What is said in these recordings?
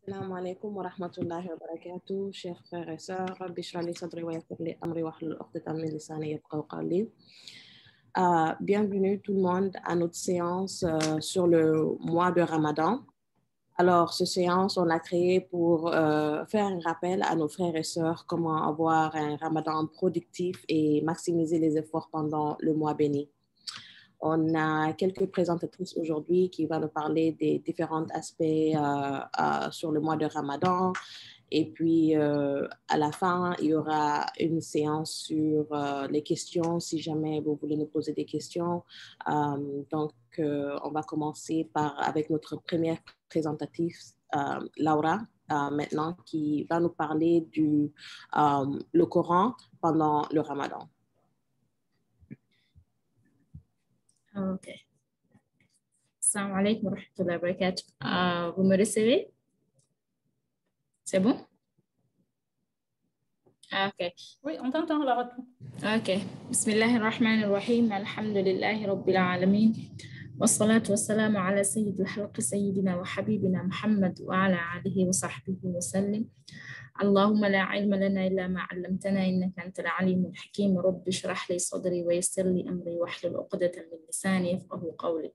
السلام عليكم ورحمة الله وبركاته. chers frères et sœurs, ربي اشرح لي صدري ويسر لي أمري واحلل عقدة من لساني يفقهوا قولي. Bienvenue tout le monde à notre séance sur le mois de Ramadan. Alors, cette séance, on l'a créée pour faire un rappel à nos frères et sœurs comment avoir un Ramadan productif et maximiser les efforts pendant le mois béni. On a quelques présentatrices aujourd'hui qui vont nous parler des différents aspects sur le mois de Ramadan. Et puis, à la fin, il y aura une séance sur les questions, si jamais vous voulez nous poser des questions. Donc, on va commencer avec notre première présentatrice, Laura, maintenant, qui va nous parler le Coran pendant le Ramadan. Ok. Assalamu alaikum wa rahmatullahi wa barakatuh. Vous me recevez? C'est bon? Ok. Oui, on t'entend, Laura. Ok. Bismillahirrahmanirrahim. Alhamdulillahi rabbil alamin. Wassalatu wassalamu ala sayyidil halqi sayyidina wa habibina Muhammad wa ala alihi wa sahbihi wa sallim. اللهم لا علم لنا إلا ما علمتنا إنك أنت العليم الحكيم رب اشرح لي صدري ويسر لي أمري واحلل عقدة من لساني يفقهوا قولي.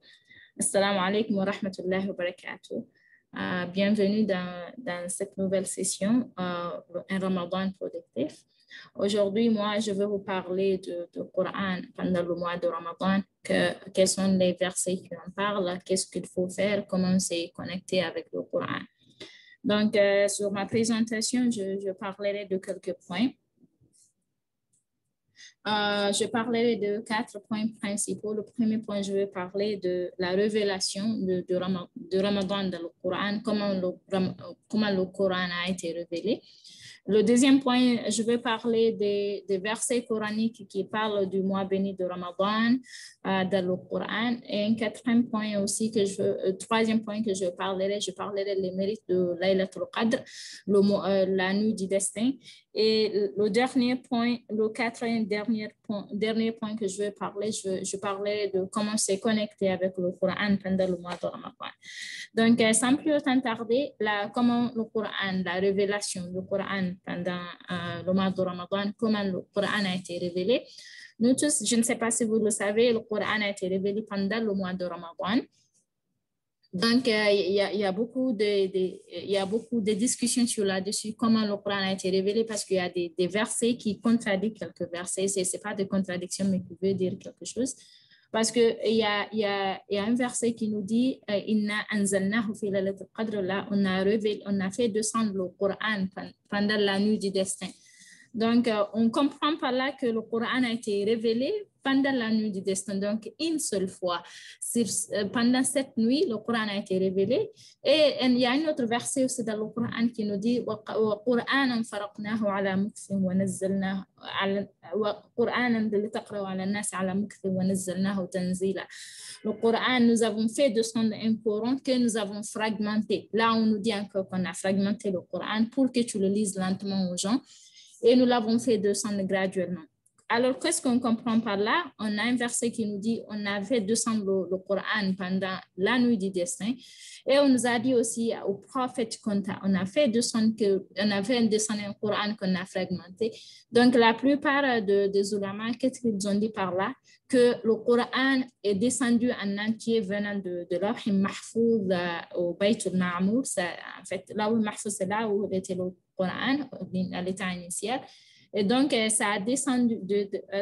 Assalamu alaikum wa rahmatullahi wa barakatuh. Bienvenue dans cette nouvelle session, un Ramadan productif. Aujourd'hui, moi, je vais vous parler du Coran pendant le mois de Ramadan, quels sont les versets qui en parlent, qu'est-ce qu'il faut faire, comment se connecter avec le Coran. Donc, sur ma présentation, je parlerai de quelques points. Je parlerai de 4 points principaux. Le premier point, je vais parler de la révélation de Ramadan dans le Coran, comment le Coran a été révélé. Le deuxième point, je vais parler des versets coraniques qui parlent du mois béni de Ramadan dans le Coran. Et un quatrième point aussi, troisième point que je parlerai les mérites de Laylatul Qadr, la nuit du destin. Et le dernier point, le quatrième dernier point que je vais parler, je parlerai de comment se connecter avec le Coran pendant le mois de Ramadan. Donc, sans plus autant tarder, comment le Coran, la révélation du Coran pendant le mois de Ramadan, comment le Coran a été révélé. Nous tous, je ne sais pas si vous le savez, le Coran a été révélé pendant le mois de Ramadan. Donc, il y a beaucoup de discussions sur là-dessus, comment le Coran a été révélé, parce qu'il y a des versets qui contradisent quelques versets. Ce n'est pas des contradictions, mais qui veut dire quelque chose. Parce qu'il y a un verset qui nous dit « Inna anzalnahu fi laylatil qadr » là, on a fait descendre le Coran pendant la nuit du destin. Donc, on comprend par là que le Coran a été révélé pendant la nuit du destin. Donc, une seule fois. Pendant cette nuit, le Coran a été révélé. Et il y a un autre verset aussi dans le Coran qui nous dit وَقُرْآنًا فَرَقْنَاهُ عَلَى مُكْثٍ وَنَزَّلْنَاهُ وَقُرْآنًا لِتَقْرَأَهُ عَلَى النَّاسِ عَلَى مُكْثٍ وَنَزَّلْنَاهُ تَنزِيلًا. Le Coran, nous avons fait descendre un Coran que nous avons fragmenté. Là, on nous dit encore qu'on a fragmenté le Coran pour que tu le lises lentement aux gens. Et nous l'avons fait descendre graduellement. Alors, qu'est-ce qu'on comprend par là? On a un verset qui nous dit on a fait descendre le Coran pendant la nuit du destin. Et on nous a dit aussi au prophète on a fait descendre un Coran qu'on a fragmenté. Donc, la plupart des ulama, qu'est-ce qu'ils ont dit par là? Que le Coran est descendu en entier venant de l'Awh Mahfouz au Bayt al-Ma'mour. En fait, l'Awh Mahfouz, c'est là où était le Coran à l'état initial. Et donc, ça a descendu,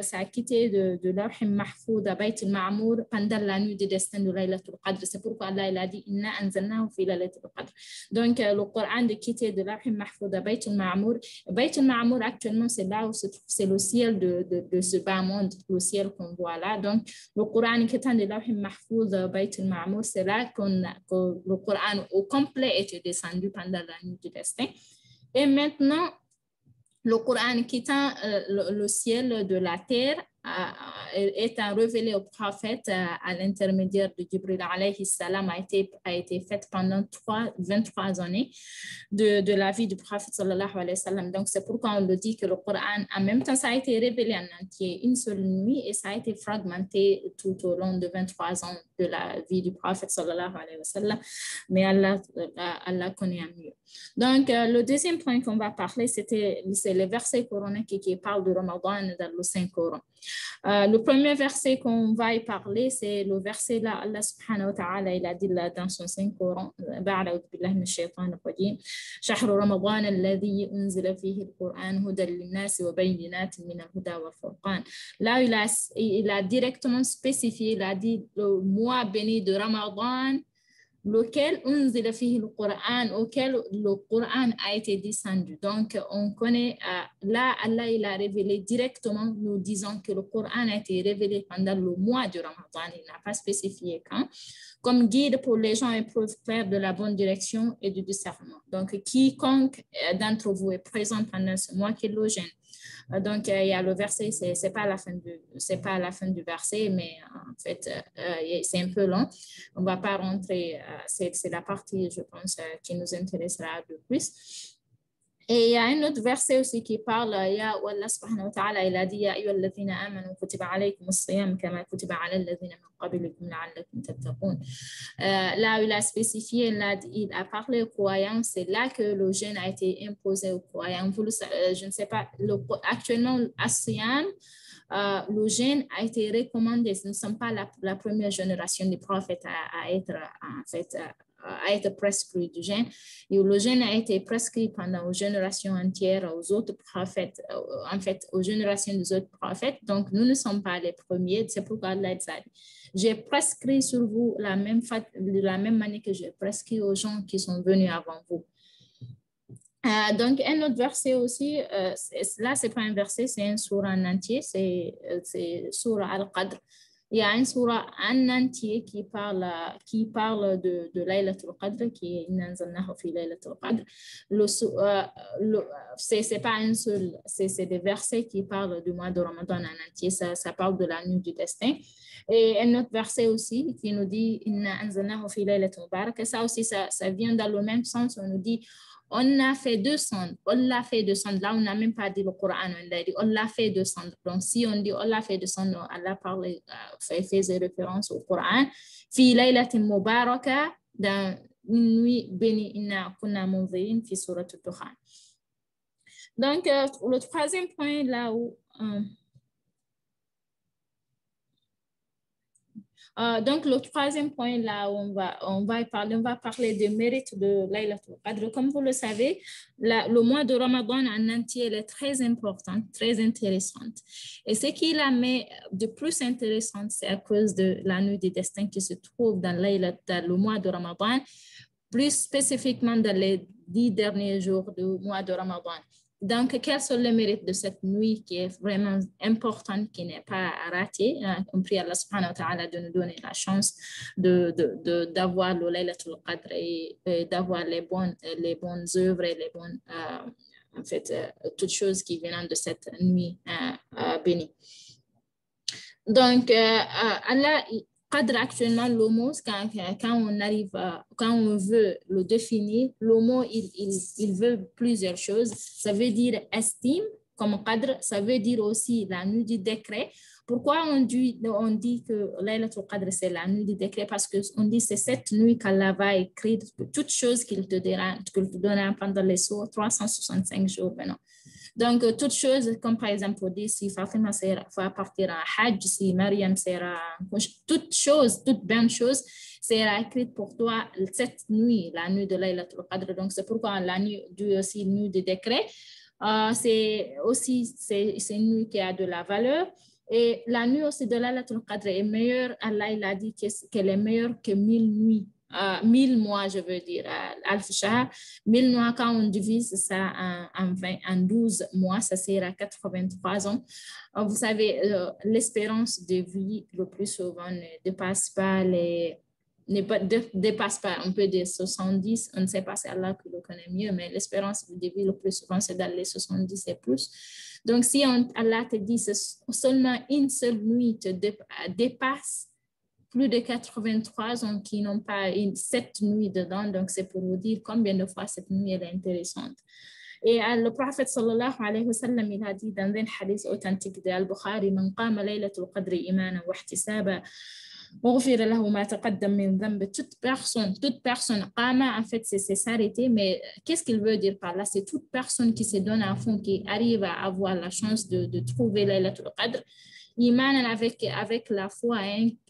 ça a quitté de l'Awh Mahfouz à Bayt al-Ma'mour pendant la nuit du destin de Laylatul Qadr. C'est pourquoi Allah il a dit Inna anzalnahu fi laylatul Qadr. Donc, le Coran de quitter de l'Awh Mahfouz à Bayt al-Ma'mour. Bayt al-Ma'mour, actuellement, c'est là où se trouve, c'est le ciel de ce bas monde, le ciel qu'on voit là. Donc, le Coran quittant de l'Awh Mahfouz à Bayt al-Ma'mour, c'est là que le Coran au complet était descendu pendant la nuit du destin. Et maintenant, le Coran quittant le ciel de la terre étant révélée au prophète à l'intermédiaire de Jibril alayhi salam a été faite pendant 23 années de la vie du prophète sallallahu alayhi wa sallam. Donc, c'est pourquoi on le dit que le Coran, en même temps, ça a été révélé en entier une seule nuit et ça a été fragmenté tout au long de 23 ans de la vie du prophète sallallahu alayhi wa sallam. Mais Allah connaît mieux. Donc, le deuxième point qu'on va parler, c'est les versets coraniques qui parlent de Ramadan dans le Saint-Coran. Le premier verset qu'on va y parler, c'est le verset là, Allah subhanahu wa ta'ala, il a dit là dans son Saint-Coran, شهر رمضان الذي أنزل فيه القرآن هدى للناس وبينات من الهدى والفرقان. Là, il a directement spécifié, il a dit le mois béni de Ramadan, lequel auquel le Coran a été descendu. Donc, on connaît, là, Allah, il a révélé directement, nous disons que le Coran a été révélé pendant le mois de Ramadan. Il n'a pas spécifié quand, comme guide pour les gens et preuve claire de la bonne direction et du discernement. Donc, quiconque d'entre vous est présent pendant ce mois qui le gêne. Donc, il y a le verset, c'est pas à la fin du verset, mais en fait, c'est un peu long. On ne va pas rentrer, c'est la partie, je pense, qui nous intéressera le plus. Et il y a un autre verset aussi qui parle, Allah subhanahu wa ta'ala, il a dit, Ya ayyuhalladhina amanu kutiba alaykum as-siyam kama kutiba ala alladhina min qablikum la'allakum tattaqun. Là, il a spécifié, il a parlé aux croyants, c'est là que le jeûne a été imposé aux croyants. Je ne sais pas, actuellement, as-siyam, le jeûne a été recommandé. Nous ne sommes pas la première génération des prophètes à être, en fait, a été prescrit du jeûne. Et le jeûne a été prescrit pendant aux générations entières, aux autres prophètes, en fait, aux générations des autres prophètes. Donc, nous ne sommes pas les premiers. C'est pourquoi Allah dit, j'ai prescrit sur vous de la même manière que j'ai prescrit aux gens qui sont venus avant vous. Donc, un autre verset aussi, là, ce n'est pas un verset, c'est un surah en entier, c'est surah Al-Qadr. Il y a une surah en entier qui parle de Laylatul Qadr, qui est Inanzalnahu fi Laylatul Qadr. C'est pas un seul, c'est des versets qui parlent du mois de Ramadan en entier, ça parle de la nuit du destin. Et un autre verset aussi qui nous dit Inna anzalnahu fi Laylatul Mubarak. Ça aussi, ça vient dans le même sens, on nous dit on a fait descendre, là on n'a même pas dit le Coran, on l'a fait descendre. Donc si on dit on l'a fait descendre, Allah faisait référence au Coran. Fi laylatin mubaraka, dans une nuit bénie, inna kunna munzirin fi surat al-Dukhan. Donc le troisième point là où donc, le troisième point là, on va parler des mérites de Laylatul Qadr. Comme vous le savez, le mois de Ramadan en entier est très important, très intéressante. Et ce qui la met de plus intéressante, c'est à cause de la nuit du destin qui se trouve dans le mois de Ramadan, plus spécifiquement dans les 10 derniers jours du mois de Ramadan. Donc, quels sont les mérites de cette nuit qui est vraiment importante, qui n'est pas ratée? On prie Allah subhanahu wa ta'ala de nous donner la chance d'avoir le Laylatul Qadr et d'avoir les bonnes œuvres et les bonnes, en fait, toutes choses qui viennent de cette nuit bénie. Donc, Allah... Qadr, actuellement, le mot, quand on veut le définir, le mot, il veut plusieurs choses. Ça veut dire estime, comme Qadr, ça veut dire aussi la nuit du décret. Pourquoi on dit que Laylatul Qadr, c'est la nuit du décret? Parce qu'on dit que c'est cette nuit qu'Allah va écrire toutes choses qu'il te donnera pendant les 365 jours maintenant. Donc, toutes choses, comme par exemple, on dit si Fatima va partir en Hajj, si Mariam sera, toutes bonnes choses sera écrite pour toi cette nuit, la nuit de Laylatul Qadr. Donc, c'est pourquoi la nuit aussi nuit de décret. C'est une nuit qui a de la valeur. Et la nuit aussi de Laylatul Qadr est meilleure. Allah, il a dit qu'elle est meilleure que 1000 nuits. 1000 mois, je veux dire, Al-Shahr, 1000 mois, quand on divise ça en 12 mois, ça sera 83 ans. Vous savez, l'espérance de vie, le plus souvent, ne dépasse pas les dépasse pas, on peut dire 70, on ne sait pas, c'est Allah qui le connaît mieux, mais l'espérance de vie le plus souvent, c'est dans les 70 et plus. Donc, si Allah te dit que seulement une seule nuit te dépasse, plus de 83 ans qui n'ont pas 7 nuits dedans, donc c'est pour vous dire combien de fois cette nuit elle est intéressante. Et le prophète sallallahu alayhi wa sallam, il a dit dans un hadith authentique de Al-Bukhari, man qama laylatul qadri imanan wa ihtisaba غفر له ما تقدم من ذنب. Toute personne, qama en fait c'est s'arrêter, mais qu'est-ce qu'il veut dire par là? C'est toute personne qui se donne à fond, qui arrive à avoir la chance de trouver laylatul qadr, iman avec la foi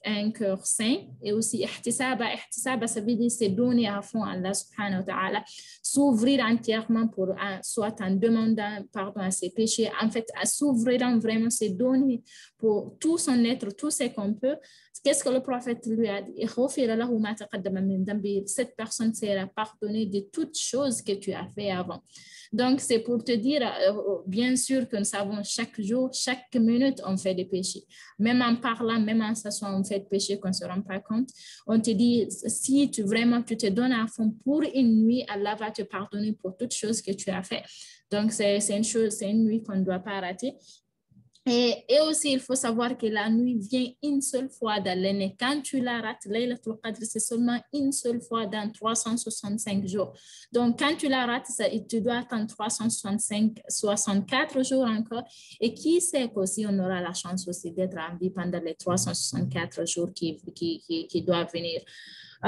un cœur saint, et aussi ihtisaba, ça veut dire c'est donner à fond à Allah subhanahu wa ta'ala, s'ouvrir entièrement pour soit en demandant pardon à ses péchés, en fait à s'ouvrir vraiment, c'est donner pour tout son être, tout ce qu'on peut. Qu'est-ce que le prophète lui a dit? Cette personne sera pardonnée de toutes choses que tu as fait avant. Donc, c'est pour te dire, bien sûr que nous savons chaque jour, chaque minute, on fait des péchés. Même en parlant, même en s'assoyant, on fait des péchés qu'on ne se rend pas compte. On te dit, si tu te donnes à fond pour une nuit, Allah va te pardonner pour toutes choses que tu as fait. Donc, c'est une nuit qu'on ne doit pas rater. Et aussi, il faut savoir que la nuit vient une seule fois dans l'année. Quand tu la rates, Laylatul Qadr, c'est seulement une seule fois dans 365 jours. Donc, quand tu la rates, tu dois attendre 64 jours encore. Et qui sait qu'aussi on aura la chance aussi d'être en vie pendant les 364 jours qui doivent venir.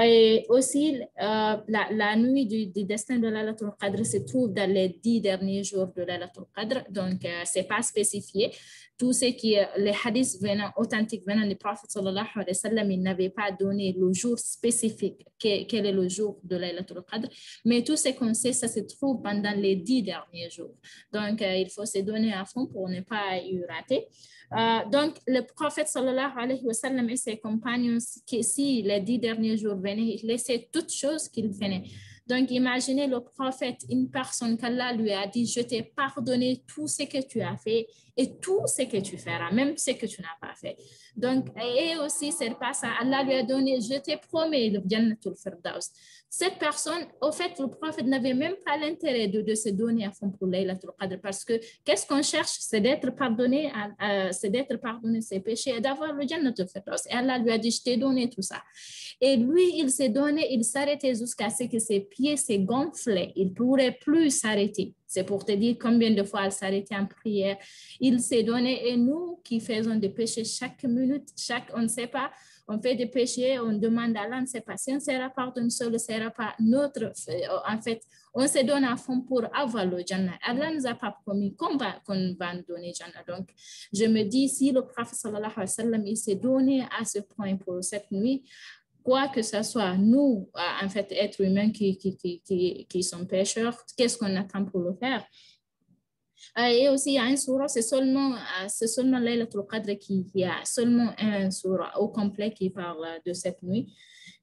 Et aussi, la nuit du destin de Laylatul Qadr se trouve dans les 10 derniers jours de Laylatul Qadr. Donc, ce n'est pas spécifié. Tout ce qui est les hadiths authentiques venant du prophète sallallahu alayhi wa sallam, il n'avait pas donné le jour spécifique, quel est le jour de Laylatul Qadr. Mais tout ce qu'on sait, ça se trouve pendant les 10 derniers jours. Donc, il faut se donner à fond pour ne pas y rater. Donc, le prophète sallallahu alayhi wa sallam et ses compagnons, si les 10 derniers jours venaient, ils laissaient toutes choses qu'ils venaient. Donc, imaginez le prophète, une personne qu'Allah lui a dit, je t'ai pardonné tout ce que tu as fait et tout ce que tu feras, même ce que tu n'as pas fait. Donc, et aussi, c'est pas ça, Allah lui a donné, je t'ai promis le Jannatul Firdaus. Cette personne, au fait, le prophète n'avait même pas l'intérêt de se donner à fond pour Laylatul Qadr, parce que qu'est-ce qu'on cherche? C'est d'être pardonné ses péchés et d'avoir le Jannatul Firdaus. Et Allah lui a dit, je t'ai donné tout ça. Et lui, il s'est donné, il s'arrêtait jusqu'à ce que ses pieds se gonflaient. Il ne pourrait plus s'arrêter. C'est pour te dire combien de fois il s'arrêtait en prière. Il s'est donné, et nous qui faisons des péchés chaque minute, on ne sait pas, on fait des péchés, on demande à Allah, on ne sait pas si on sera pardonné, seul ne sera pas notre. En fait, on se donne à fond pour avoir le Jannah. Allah ne nous a pas promis qu'on va nous donner Jannah. Donc, je me dis, si le prophète sallallahu alayhi wa sallam, il s'est donné à ce point pour cette nuit, quoi que ce soit, nous, en fait, êtres humains qui sont pécheurs, qu'est-ce qu'on attend pour le faire? Et aussi, il y a un surah, c'est seulement Laylatul Qadr qui a seulement un surah au complet qui parle de cette nuit.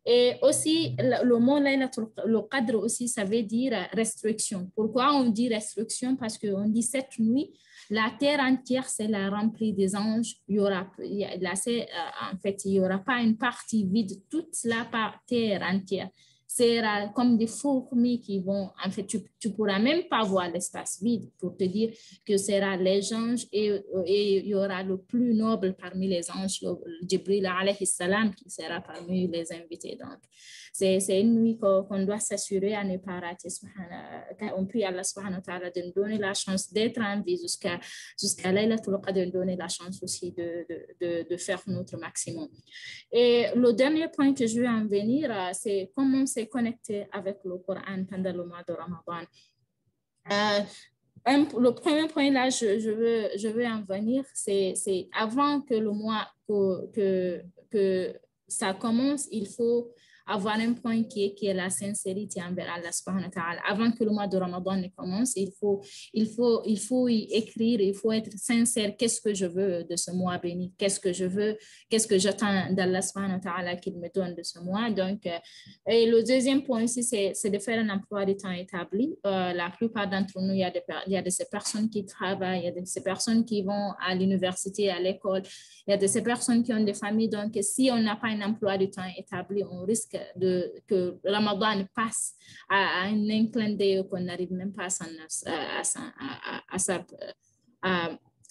Et aussi, le mot Laylatul Qadr aussi, ça veut dire restriction. Pourquoi on dit restriction? Parce qu'on dit cette nuit, la terre entière, c'est la remplie des anges. Il y aura pas une partie vide, toute la terre entière. C'est comme des fourmis qui vont, en fait, tu ne pourras même pas voir l'espace vide pour te dire que ce sera les anges et il y aura le plus noble parmi les anges, Jibril alayhi salam, qui sera parmi les invités. Donc, c'est une nuit qu'on doit s'assurer à ne pas rater. On prie Allah subhanahu wa ta'ala de nous donner la chance d'être en vie jusqu'à Laylatul Qadr, de nous donner la chance aussi de faire notre maximum. Et le dernier point que je veux en venir, c'est comment se connecter avec le Coran pendant le mois de Ramadan. Le premier point là, je veux en venir, c'est avant que le mois, que ça commence, il faut avoir un point qui est la sincérité envers Allah subhanahu wa ta'ala. Avant que le mois de Ramadan ne commence, il faut y écrire, il faut être sincère. Qu'est-ce que je veux de ce mois béni? Qu'est-ce que j'attends d'Allah subhanahu wa ta'ala qu'il me donne de ce mois? Donc, et le deuxième point aussi, c'est de faire un emploi du temps établi. La plupart d'entre nous, il y a de ces personnes qui travaillent, il y a de ces personnes qui vont à l'université, à l'école, il y a de ces personnes qui ont des familles. Donc, si on n'a pas un emploi du temps établi, on risque que Ramadan passe à un clin d'œil qu'on n'arrive même pas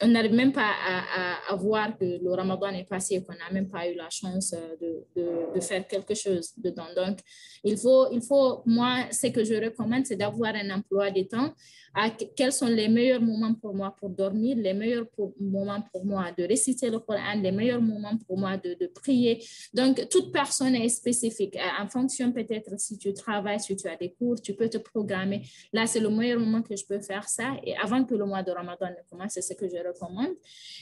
on n'arrive même pas à voir que le Ramadan est passé et qu'on n'a même pas eu la chance de faire quelque chose dedans. Donc, il faut, moi, ce que je recommande, c'est d'avoir un emploi du temps. Quels sont les meilleurs moments pour moi pour dormir, les meilleurs moments pour moi de réciter le Coran, les meilleurs moments pour moi de prier. Donc, toute personne est spécifique. En fonction peut-être si tu travailles, si tu as des cours, tu peux te programmer. Là, c'est le meilleur moment que je peux faire ça. Et avant que le mois de Ramadan ne commence, c'est ce que je recommande.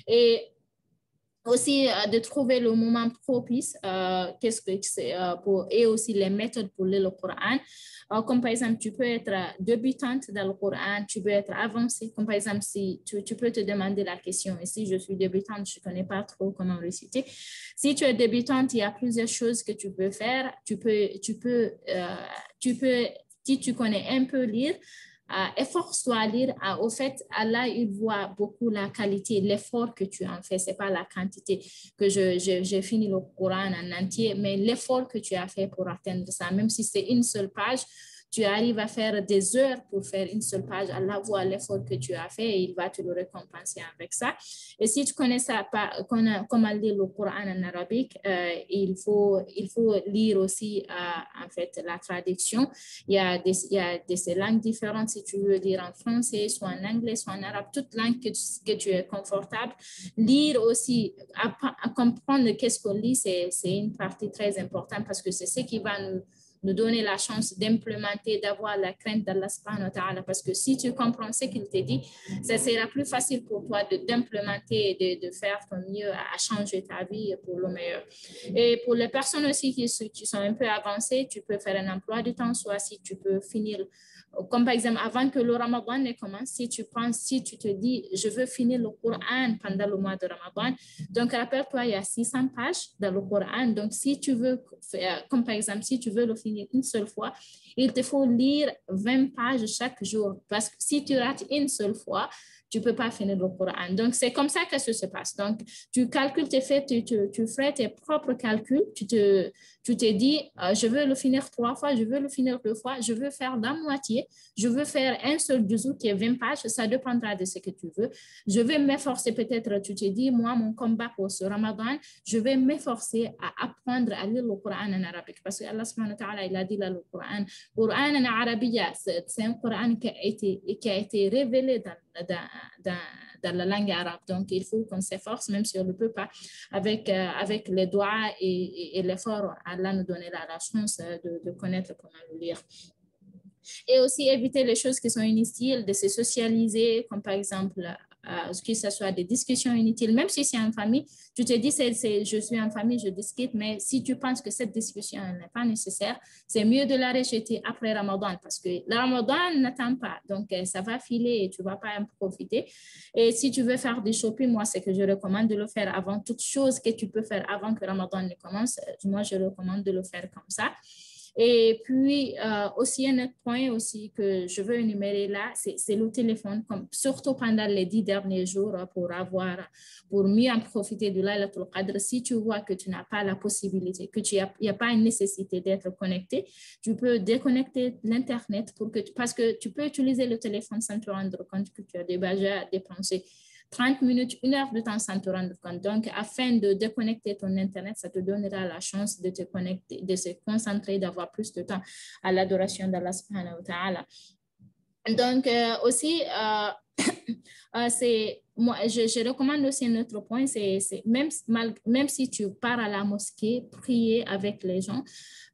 Et aussi de trouver le moment propice, et aussi les méthodes pour lire le Coran. Comme par exemple, tu peux être débutante dans le Coran, tu peux être avancée. Comme par exemple, si tu peux te demander la question, et si je suis débutante, je ne connais pas trop comment réciter. Si tu es débutante, il y a plusieurs choses que tu peux faire. Si tu connais un peu lire, efforce-toi à lire. Au fait, Allah, il voit beaucoup la qualité, l'effort que tu en fais. Ce n'est pas la quantité que j'ai fini le Coran en entier, mais l'effort que tu as fait pour atteindre ça, même si c'est une seule page, tu arrives à faire des heures pour faire une seule page. Allah voit l'effort que tu as fait et il va te le récompenser avec ça. Et si tu connais ça, comment lire le Coran en arabique, il faut lire aussi en fait la traduction. Il y a des langues différentes si tu veux lire en français, soit en anglais, soit en arabe, toute langue que tu es confortable. Lire aussi, à comprendre qu'est-ce qu'on lit, c'est une partie très importante parce que c'est ce qui va nous donner la chance d'implémenter, d'avoir la crainte d'Allah subhanahu wa ta'ala. Parce que si tu comprends ce qu'il te dit, ça sera plus facile pour toi d'implémenter et de faire ton mieux à changer ta vie pour le meilleur. Et pour les personnes aussi qui sont un peu avancées, tu peux faire un emploi du temps, soit si tu peux finir, comme par exemple, avant que le Ramadan ne commence, si tu te dis, je veux finir le Coran pendant le mois de Ramadan, donc rappelle-toi, il y a 600 pages dans le Coran, donc si tu veux, comme par exemple, si tu veux le finir une seule fois, il te faut lire 20 pages chaque jour, parce que si tu rates une seule fois, tu ne peux pas finir le Coran. Donc, c'est comme ça que ça se passe. Donc, tu calcules, tu ferais tes propres calculs. Tu te dis, je veux le finir 3 fois, je veux le finir 2 fois, je veux faire la moitié, je veux faire un seul juzou qui est 20 pages, ça dépendra de ce que tu veux. Je vais m'efforcer peut-être, tu te dis, moi, mon combat pour ce Ramadan, je vais m'efforcer à apprendre à lire le Coran en arabique. Parce que Allah subhanahu wa ta'ala, il a dit là, le Coran en arabique, c'est un Coran qui a été révélé dans la langue arabe. Donc, il faut qu'on s'efforce, même si on ne peut pas, avec les doigts et l'effort, Allah nous donner la chance de connaître comment le lire. Et aussi éviter les choses qui sont inutiles, de se socialiser, comme par exemple, que ce soit des discussions inutiles, même si c'est en famille, tu te dis, je suis en famille, je discute, mais si tu penses que cette discussion n'est pas nécessaire, c'est mieux de la rejeter après Ramadan, parce que le Ramadan n'attend pas, donc ça va filer et tu ne vas pas en profiter. Et si tu veux faire des shopping, moi, c'est que je recommande de le faire avant toute chose que tu peux faire avant que Ramadan ne commence. Moi, je recommande de le faire comme ça. Et puis, aussi un autre point aussi que je veux énumérer là, c'est le téléphone, surtout pendant les 10 derniers jours pour mieux en profiter de Laylatul Qadr. Si tu vois que tu n'as pas la possibilité, il n'y a pas une nécessité d'être connecté, tu peux déconnecter l'Internet parce que tu peux utiliser le téléphone sans te rendre compte que tu as déjà dépensé 30 minutes, 1 heure de temps sans te rendre compte. Donc, afin de déconnecter ton Internet, ça te donnera la chance de te connecter, de se concentrer, d'avoir plus de temps à l'adoration d'Allah subhanahu wa ta'ala. Donc, aussi, moi, je recommande aussi un autre point, c'est même si tu pars à la mosquée, prier avec les gens,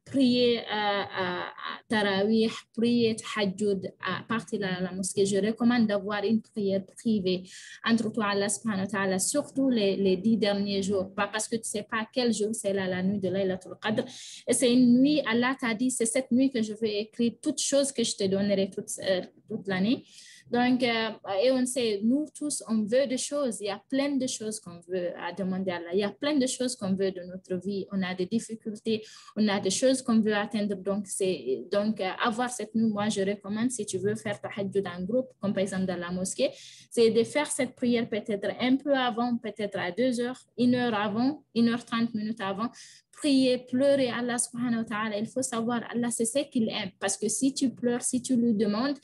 prier à Tarawih, prier Tahajjud à partir de la mosquée. Je recommande d'avoir une prière privée entre toi et Allah subhanahu wa ta'ala, surtout les 10 derniers jours, pas parce que tu ne sais pas quel jour c'est la nuit de Laylatul Qadr. Et c'est une nuit, Allah t'a dit, c'est cette nuit que je vais écrire toutes choses que je te donnerai toute l'année. Donc, et on sait, nous tous, on veut des choses. Il y a plein de choses qu'on veut demander à Allah. Il y a plein de choses qu'on veut de notre vie. On a des difficultés, on a des choses qu'on veut atteindre. Donc, avoir cette nuit, moi, je recommande, si tu veux faire tahajjud en groupe, comme par exemple dans la mosquée, c'est de faire cette prière peut-être un peu avant, peut-être à 2 heures, 1 heure avant, 1 heure 30 minutes avant, prier, pleurer Allah subhanahu wa ta'ala. Il faut savoir, Allah, c'est ce qu'il aime. Parce que si tu pleures, si tu lui demandes,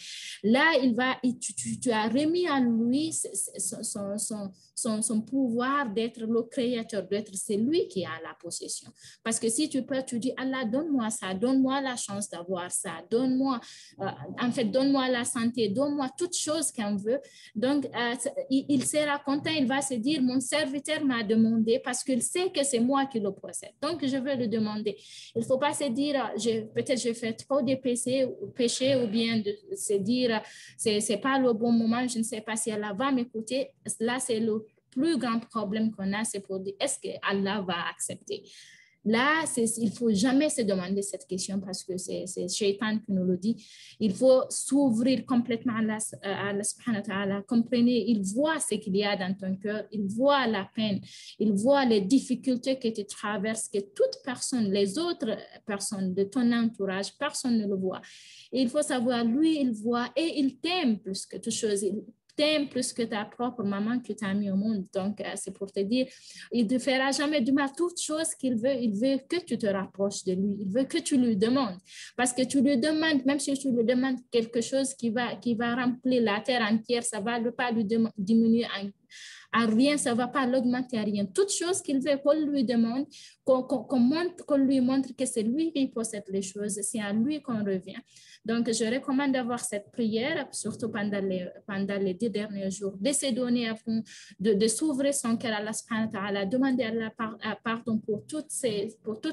là, tu as remis à lui son pouvoir d'être le créateur, c'est lui qui a la possession. Parce que si tu pleures, tu dis, Allah, donne-moi ça, donne-moi la chance d'avoir ça, donne-moi, donne-moi la santé, donne-moi toutes choses qu'on veut. Donc, il sera content, il va se dire, mon serviteur m'a demandé parce qu'il sait que c'est moi qui le possède. Donc, je veux le demander. Il ne faut pas se dire, peut-être je fais trop de péchés ou bien de se dire, c'est pas le bon moment, je ne sais pas si Allah va m'écouter. Là, c'est le plus grand problème qu'on a, c'est pour dire, est-ce que Allah va accepter? Là, il ne faut jamais se demander cette question parce que c'est Shaitan qui nous le dit. Il faut s'ouvrir complètement à Allah subhanahu wa ta'ala. Comprenez, il voit ce qu'il y a dans ton cœur, il voit la peine, il voit les difficultés que tu traverses, que toute personne, les autres personnes de ton entourage, personne ne le voit. Et il faut savoir, lui, il voit et il t'aime plus que toute chose. Il t'aime plus que ta propre maman que tu as mis au monde. Donc, c'est pour te dire, il ne te fera jamais du mal. Toute chose qu'il veut, il veut que tu te rapproches de lui. Il veut que tu lui demandes. Parce que tu lui demandes, même si tu lui demandes quelque chose qui va remplir la terre entière, ça ne va pas lui diminuer à rien, ça ne va pas l'augmenter à rien. Toute chose qu'il veut qu'on lui demande, qu'on lui montre que c'est lui qui possède les choses, c'est à lui qu'on revient. Donc, je recommande d'avoir cette prière, surtout pendant les 10 derniers jours, de se donner à fond, de s'ouvrir son cœur à Allah subhanahu wa ta'ala, demander à Allah pardon pour toutes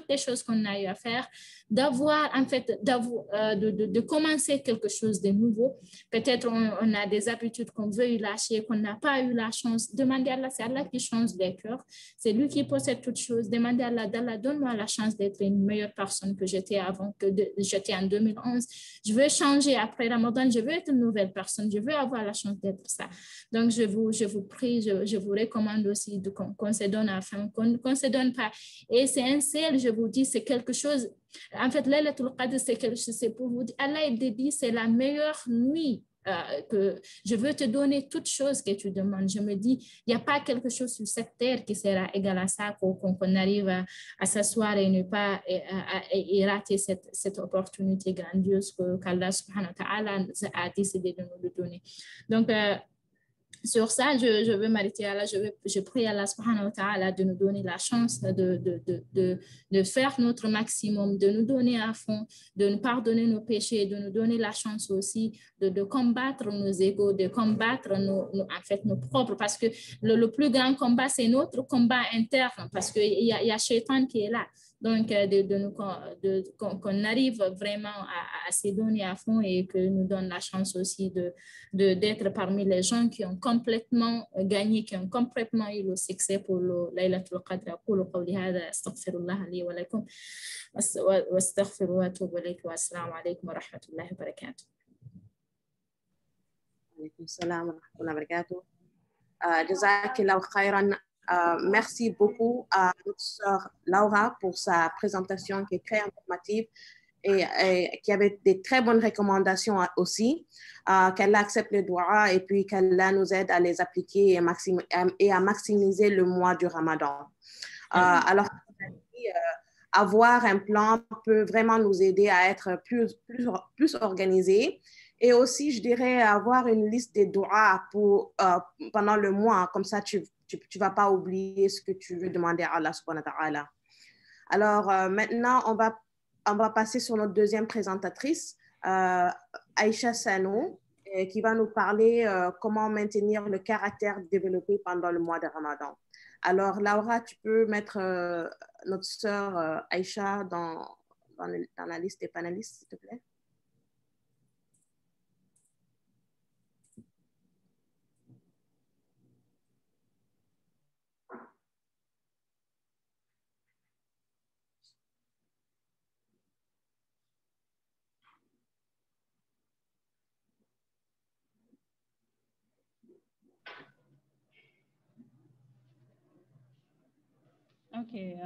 les choses qu'on a eu à faire, de commencer quelque chose de nouveau. Peut-être on a des habitudes qu'on veut y lâcher, qu'on n'a pas eu la chance. Demandez à Allah, c'est Allah qui change les cœurs. C'est lui qui possède toutes choses. Demandez à Allah, donne-moi la chance d'être une meilleure personne que j'étais avant, j'étais en 2011. Je veux changer après Ramadan, je veux être une nouvelle personne, je veux avoir la chance d'être ça. Donc, je vous prie, je vous recommande aussi qu'on se donne à fond, qu'on ne se donne pas. Et c'est un ciel, je vous dis, c'est quelque chose. En fait, Laylatul Qadr, c'est pour vous dire, Allah, il dit, c'est la meilleure nuit. Que je veux te donner toutes choses que tu demandes. Je me dis, il n'y a pas quelque chose sur cette terre qui sera égal à ça, qu'on arrive à s'asseoir et ne pas et rater cette opportunité grandiose qu'Allah subhanahu wa ta'ala a décidé de nous donner. Donc, sur ça, je veux m'arrêter à là. Je prie à Allah subhanahu wa ta'ala de nous donner la chance de faire notre maximum, de nous donner à fond, de nous pardonner nos péchés, de nous donner la chance aussi de combattre nos égos, de combattre nos propres, parce que le plus grand combat, c'est notre combat interne, parce qu'il y a Shaitan qui est là. Donc, qu'on arrive vraiment à se donner à fond et que nous donne la chance aussi d'être parmi les gens qui ont complètement gagné, qui ont complètement eu le succès pour le Laylatul Qadr. أقول قولي هذا أستغفر الله لي ولكم وأستغفر وأتوب إليك والسلام عليكم ورحمة الله وبركاته. وعليكم السلام ورحمة الله وبركاته. جزاك الله خيرا. Merci beaucoup à notre sœur Laura pour sa présentation qui est très informative et qui avait des très bonnes recommandations aussi, qu'elle accepte le doua et puis qu'elle nous aide à les appliquer et à maximiser le mois du Ramadan. Alors, avoir un plan peut vraiment nous aider à être plus organisés. Et aussi, je dirais, avoir une liste des doigts pendant le mois. Comme ça, tu ne vas pas oublier ce que tu veux demander à Allah subhanahu wa ta'ala. Alors, maintenant, on va passer sur notre deuxième présentatrice, Aïcha Sano, qui va nous parler comment maintenir le caractère développé pendant le mois de Ramadan. Alors, Laura, tu peux mettre notre sœur Aïcha dans la liste des panélistes, s'il te plaît? Okay,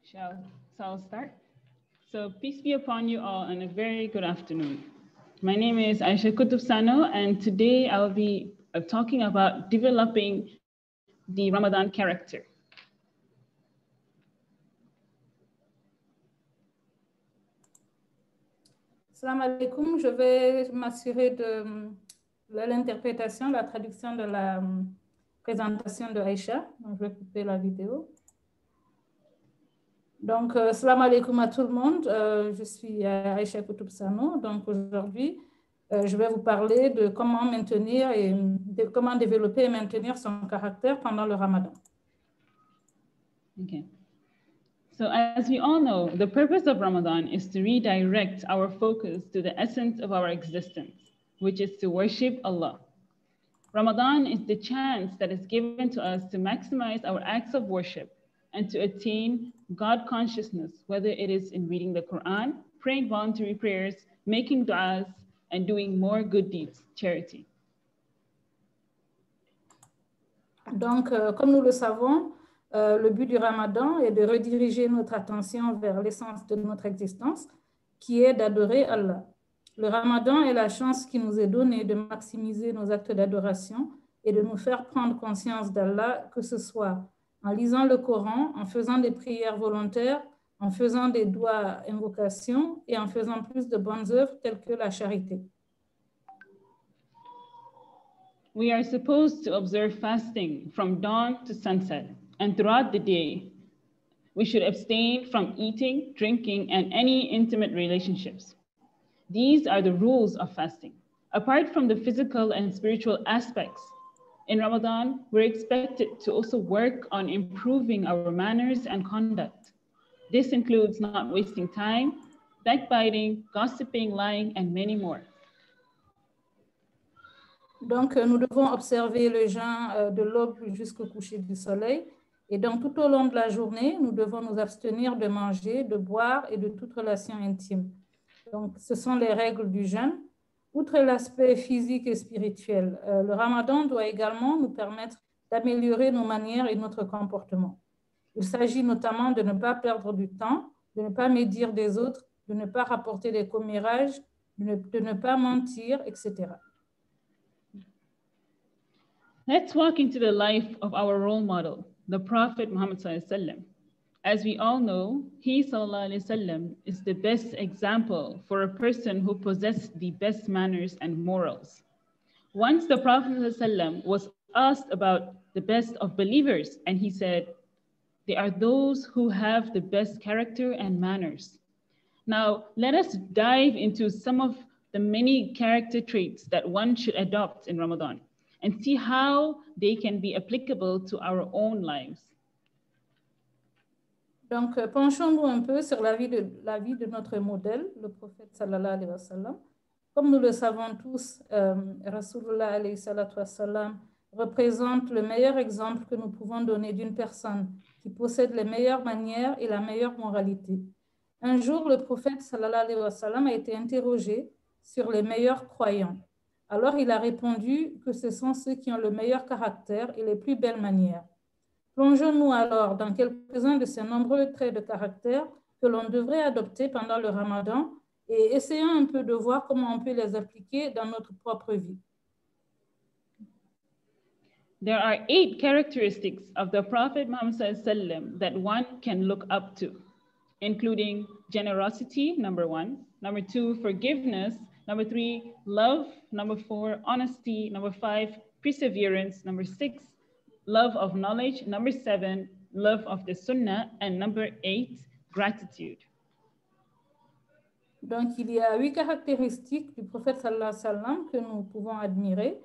so I'll start. So peace be upon you all and a very good afternoon. My name is Aisha Kutub Sano, and today I'll be talking about developing the Ramadan character. Salam alaikum, je vais m'assurer de l'interprétation, la traduction de la présentation de Aïcha. Donc, je vais couper la vidéo. Donc, salam alaikum à tout le monde. Je suis Aïcha Koutoub Sano. Donc, aujourd'hui, je vais vous parler de comment maintenir et comment développer et maintenir son caractère pendant le Ramadan. Okay. So as we all know, the purpose of Ramadan is to redirect our focus to the essence of our existence, which is to worship Allah. Ramadan is the chance that is given to us to maximize our acts of worship and to attain God consciousness, whether it is in reading the Quran, praying voluntary prayers, making du'as, and doing more good deeds, charity. Donc, comme nous le savons, le but du Ramadan est de rediriger notre attention vers l'essence de notre existence, qui est d'adorer Allah. Le Ramadan est la chance qui nous est donnée de maximiser nos actes d'adoration et de nous faire prendre conscience d'Allah, que ce soit en lisant le Coran, en faisant des prières volontaires, en faisant des doigts invocations et en faisant plus de bonnes œuvres telles que la charité. We are supposed to observe fasting from dawn to sunset, and throughout the day, we should abstain from eating, drinking, and any intimate relationships. These are the rules of fasting. Apart from the physical and spiritual aspects, in Ramadan, we're expected to also work on improving our manners and conduct. This includes not wasting time, backbiting, gossiping, lying, and many more. Donc, nous devons observer le jeûne de l'aube jusqu'au coucher du soleil. Et donc, tout au long de la journée, nous devons nous abstenir de manger, de boire et de toute relation intime. Donc, ce sont les règles du jeûne. Outre l'aspect physique et spirituel, le Ramadan doit également nous permettre d'améliorer nos manières et notre comportement. Il s'agit notamment de ne pas perdre du temps, de ne pas médire des autres, de ne pas rapporter des commérages, de ne pas mentir, etc. Let's walk into the life of our role model, the Prophet Muhammad Sallallahu Alaihi Wasallam. As we all know, he Sallallahu Alaihi Wasallam is the best example for a person who possessed the best manners and morals. Once the Prophet Sallallahu Alaihi Wasallam was asked about the best of believers, and he said, they are those who have the best character and manners. Now, let us dive into some of the many character traits that one should adopt in Ramadan and see how they can be applicable to our own lives. Donc, penchons-nous un peu sur la vie de notre modèle, le prophète sallallahu alayhi wa sallam. Comme nous le savons tous, Rasulullah alayhi salatu wa sallam représente le meilleur exemple que nous pouvons donner d'une personne qui possède les meilleures manières et la meilleure moralité. Un jour, le prophète sallallahu alayhi wa sallam a été interrogé sur les meilleurs croyants. Alors, il a répondu que ce sont ceux qui ont le meilleur caractère et les plus belles manières. Plongeons-nous alors dans quelques-uns de ces nombreux traits de caractère que l'on devrait adopter pendant le Ramadan et essayons un peu de voir comment on peut les appliquer dans notre propre vie. There are 8 characteristics of the Prophet Muhammad Sallallahu Alaihi Wasallam that one can look up to, including generosity, number 1, number 2, forgiveness, number 3, love, number 4, honesty, number 5, perseverance, number 6, love of knowledge, number 7, love of the sunnah, and number 8, gratitude. Donc, il y a 8 caractéristiques du prophète sallallahu alayhi wa sallam que nous pouvons admirer,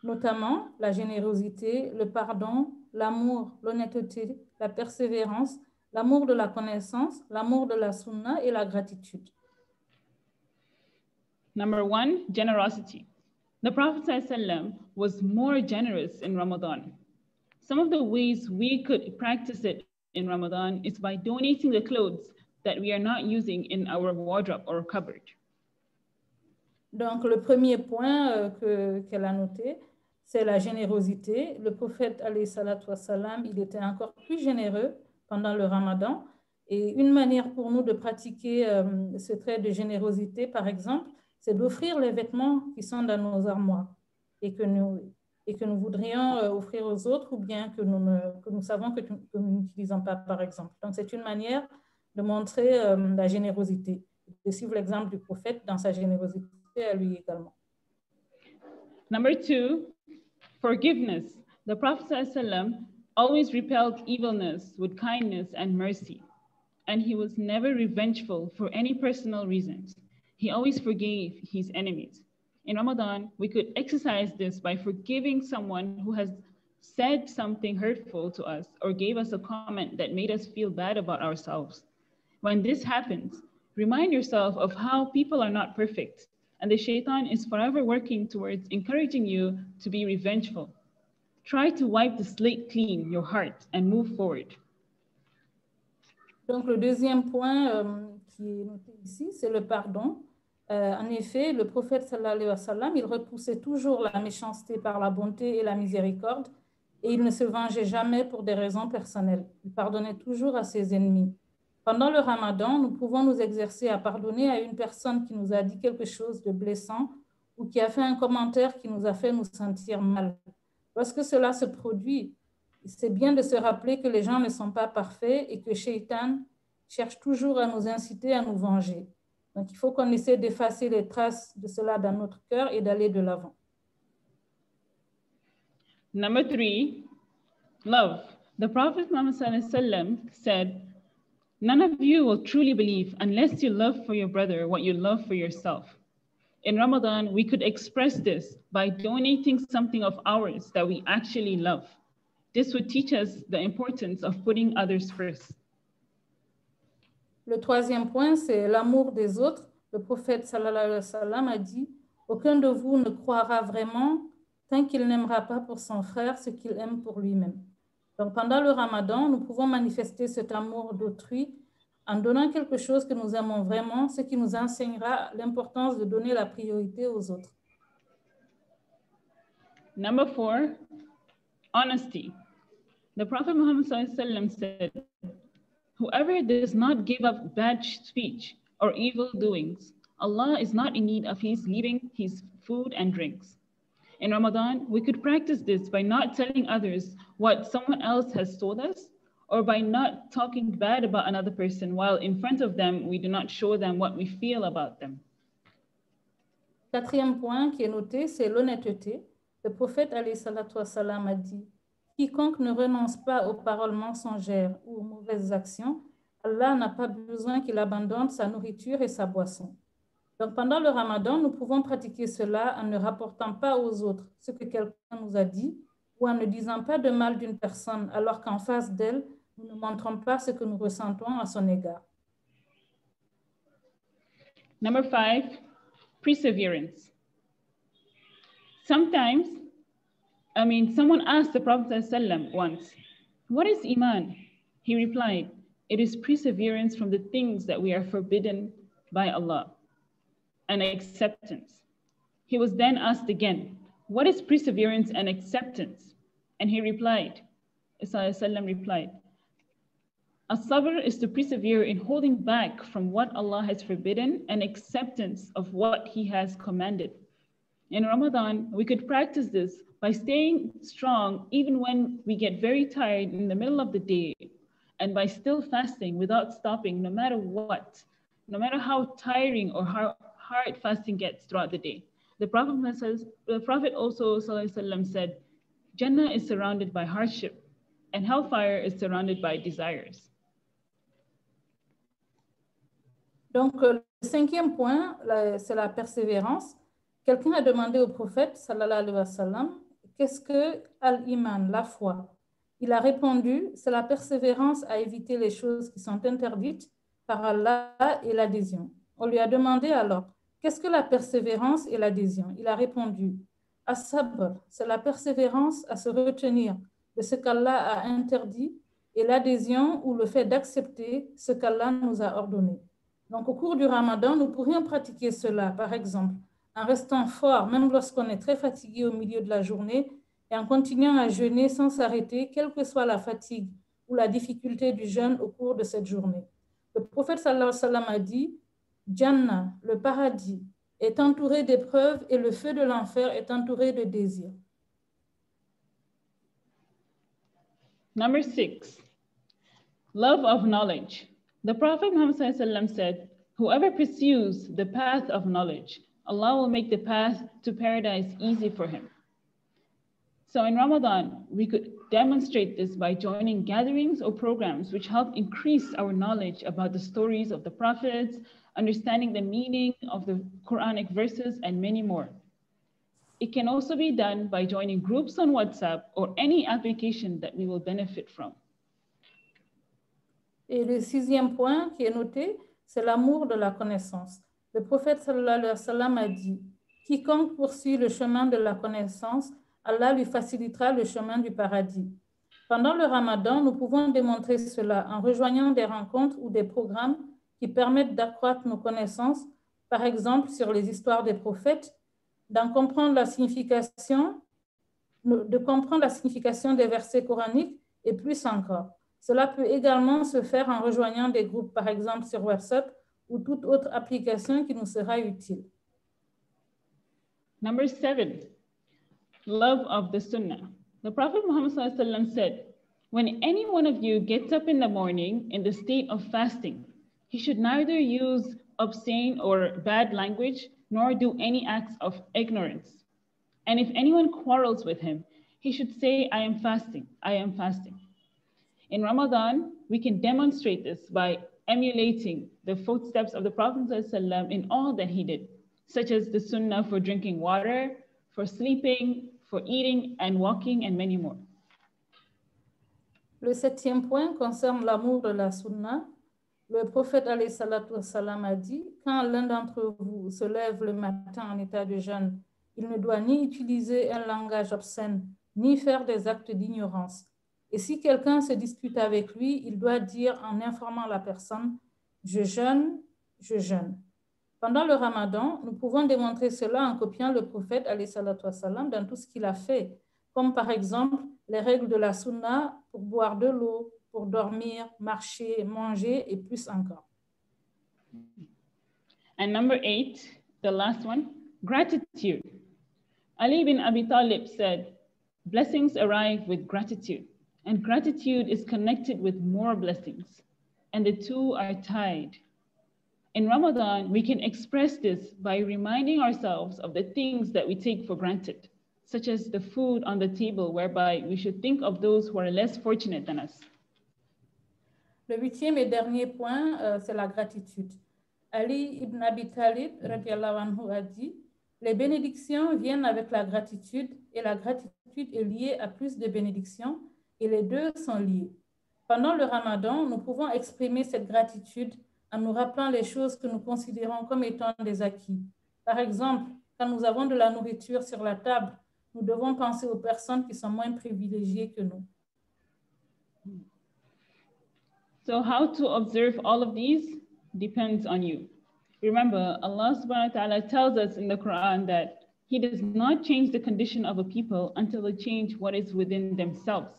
notamment la générosité, le pardon, l'amour, l'honnêteté, la persévérance, l'amour de la connaissance, l'amour de la sunnah et la gratitude. Number 1, generosity. The Prophet ﷺ was more generous in Ramadan. Some of the ways we could practice it in Ramadan is by donating the clothes that we are not using in our wardrobe or cupboard. Donc, le premier point qu'elle a noté, c'est la générosité. Le prophète, alayhi salatu wa salam, il était encore plus généreux pendant le Ramadan. Et une manière pour nous de pratiquer ce trait de générosité, par exemple, c'est d'offrir les vêtements qui sont dans nos armoires et que nous voudrions offrir aux autres ou bien que nous savons que nous n'utilisons pas, par exemple. Donc, c'est une manière de montrer la générosité. de suivre l'exemple du prophète dans sa générosité à lui également. Number 2, forgiveness. The Prophet ﷺ always repelled evilness with kindness and mercy, and he was never revengeful for any personal reasons. He always forgave his enemies. In Ramadan, we could exercise this by forgiving someone who has said something hurtful to us or gave us a comment that made us feel bad about ourselves. When this happens, remind yourself of how people are not perfect, and the shaitan is forever working towards encouraging you to be revengeful. Try to wipe the slate clean, your heart, and move forward. Donc, le deuxième point qui est noté ici, c'est le pardon. En effet, le prophète sallallahu alayhi wa sallam, il repoussait toujours la méchanceté par la bonté et la miséricorde, et il ne se vengeait jamais pour des raisons personnelles. Il pardonnait toujours à ses ennemis. Pendant le Ramadan, nous pouvons nous exercer à pardonner à une personne qui nous a dit quelque chose de blessant ou qui a fait un commentaire qui nous a fait nous sentir mal. Lorsque cela se produit, c'est bien de se rappeler que les gens ne sont pas parfaits et que Shaitan cherche toujours à nous inciter à nous venger. Donc, il faut qu'on essaie d'effacer les traces de cela dans notre cœur et d'aller de l'avant. Number 3, love. The Prophet Muhammad said, "None of you will truly believe unless you love for your brother what you love for yourself." In Ramadan, we could express this by donating something of ours that we actually love. This would teach us the importance of putting others first. Le troisième point, c'est l'amour des autres. Le prophète sallallahu alayhi wa sallam a dit, « Aucun de vous ne croira vraiment tant qu'il n'aimera pas pour son frère ce qu'il aime pour lui-même. » Donc, pendant le Ramadan, nous pouvons manifester cet amour d'autrui en donnant quelque chose que nous aimons vraiment, ce qui nous enseignera l'importance de donner la priorité aux autres. Number 4, honesty. The Prophet Muhammad said, "Whoever does not give up bad speech or evil doings, Allah is not in need of his leaving his food and drinks." In Ramadan, we could practice this by not telling others what someone else has told us, or by not talking bad about another person while in front of them, we do not show them what we feel about them. Quatrième point qui est noté, c'est l'honnêteté. Le prophète alayhi salatu wassalam a dit, « Quiconque ne renonce pas aux paroles mensongères ou aux mauvaises actions, Allah n'a pas besoin qu'il abandonne sa nourriture et sa boisson. » Donc, pendant le Ramadan, nous pouvons pratiquer cela en ne rapportant pas aux autres ce que quelqu'un nous a dit ou en ne disant pas de mal d'une personne alors qu'en face d'elle, nous ne montrons pas ce que nous ressentons à son égard. Number 5, perseverance. Sometimes, someone asked the Prophet ﷺ once, "What is Iman?" He replied, "It is perseverance from the things that we are forbidden by Allah, and acceptance." He was then asked again, "What is perseverance and acceptance?" And he replied, ﷺ replied, "As-sabr is to persevere in holding back from what Allah has forbidden and acceptance of what He has commanded." In Ramadan, we could practice this by staying strong even when we get very tired in the middle of the day, and by still fasting without stopping no matter what, no matter how tiring or how hard fasting gets throughout the day. The Prophet also ﷺ said, "Jannah is surrounded by hardship, and hellfire is surrounded by desires." Donc, le cinquième point, c'est la persévérance. Quelqu'un a demandé au prophète, sallallahu alayhi wa sallam, qu'est-ce que al-iman, la foi? Il a répondu, c'est la persévérance à éviter les choses qui sont interdites par Allah et l'adhésion. On lui a demandé alors, qu'est-ce que la persévérance et l'adhésion? Il a répondu, as-sabr, c'est la persévérance à se retenir de ce qu'Allah a interdit et l'adhésion ou le fait d'accepter ce qu'Allah nous a ordonné. Donc, au cours du Ramadan, nous pourrions pratiquer cela, par exemple, en restant fort, même lorsqu'on est très fatigué au milieu de la journée, et en continuant à jeûner sans s'arrêter, quelle que soit la fatigue ou la difficulté du jeûne au cours de cette journée. Le prophète sallallahu alayhi wa sallam a dit, Jannah, le paradis, est entouré d'épreuves et le feu de l'enfer est entouré de désirs. Number 6, love of knowledge. The Prophet Muhammad said, Whoever pursues the path of knowledge, Allah will make the path to paradise easy for him. So in Ramadan, we could demonstrate this by joining gatherings or programs which help increase our knowledge about the stories of the prophets, understanding the meaning of the Quranic verses, and many more. It can also be done by joining groups on WhatsApp or any application that we will benefit from. Et le 6e point qui est noté, c'est l'amour de la connaissance. Le prophète sallallahu alayhi wa sallam a dit, « Quiconque poursuit le chemin de la connaissance, Allah lui facilitera le chemin du paradis. » Pendant le Ramadan, nous pouvons démontrer cela en rejoignant des rencontres ou des programmes qui permettent d'accroître nos connaissances, par exemple sur les histoires des prophètes, de comprendre la signification des versets coraniques et plus encore. Cela peut également se faire en rejoignant des groupes, par exemple sur WhatsApp ou toute autre application qui nous sera utile. Number 7, love of the Sunnah. The Prophet Muhammad ﷺ said, when any one of you gets up in the morning in the state of fasting, he should neither use obscene or bad language, nor do any acts of ignorance. And if anyone quarrels with him, he should say, I am fasting, I am fasting. In Ramadan, we can demonstrate this by emulating the footsteps of the Prophet ﷺ in all that he did, such as the sunnah for drinking water, for sleeping, for eating and walking, and many more. Le 7e point concerne l'amour de la sunna. Le prophète alayhi salatu wassalam a dit, quand l'un d'entre vous se lève le matin en état de jeûne, il ne doit ni utiliser un langage obscène, ni faire des actes d'ignorance. Et si quelqu'un se dispute avec lui, il doit dire en informant la personne, je jeûne, je jeûne. Pendant le Ramadan, nous pouvons démontrer cela en copiant le prophète alayhi salatu wassalam dans tout ce qu'il a fait, comme par exemple les règles de la sunna pour boire de l'eau, pour dormir, marcher, manger et plus encore. And number 8, the last one, gratitude. Ali bin Abi Talib said, blessings arrive with gratitude, and gratitude is connected with more blessings, and the two are tied. In Ramadan, we can express this by reminding ourselves of the things that we take for granted, such as the food on the table, whereby we should think of those who are less fortunate than us. Le 8e et dernier point, c'est la gratitude. Ali ibn Abi Talib, radiallahu anhu, a dit, les bénédictions viennent avec la gratitude et la gratitude est liée à plus de bénédictions et les deux sont liés. Pendant le Ramadan, nous pouvons exprimer cette gratitude en nous rappelant les choses que nous considérons comme étant des acquis. Par exemple, quand nous avons de la nourriture sur la table, nous devons penser aux personnes qui sont moins privilégiées que nous. So how to observe all of these depends on you. Remember, Allah subhanahu wa ta'ala tells us in the Quran that He does not change the condition of a people until they change what is within themselves.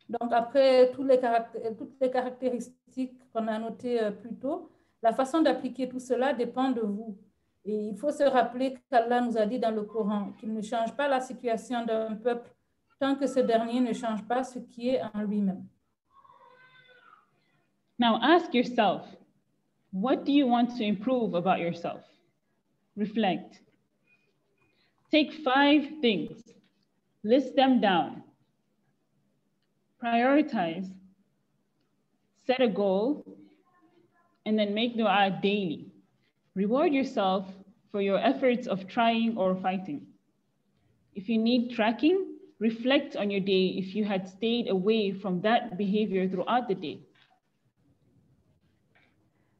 Donc, après toutes les caractéristiques qu'on a notées plus tôt, la façon d'appliquer tout cela dépend de vous. Et il faut se rappeler qu'Allah nous a dit dans le Coran qu'il ne change pas la situation d'un peuple tant que ce dernier ne change pas ce qui est en lui-même. Now ask yourself, what do you want to improve about yourself? Reflect. Take 5 things, list them down. Prioritize, set a goal, and then make dua daily. Reward yourself for your efforts of trying or fighting. If you need tracking, reflect on your day if you had stayed away from that behavior throughout the day.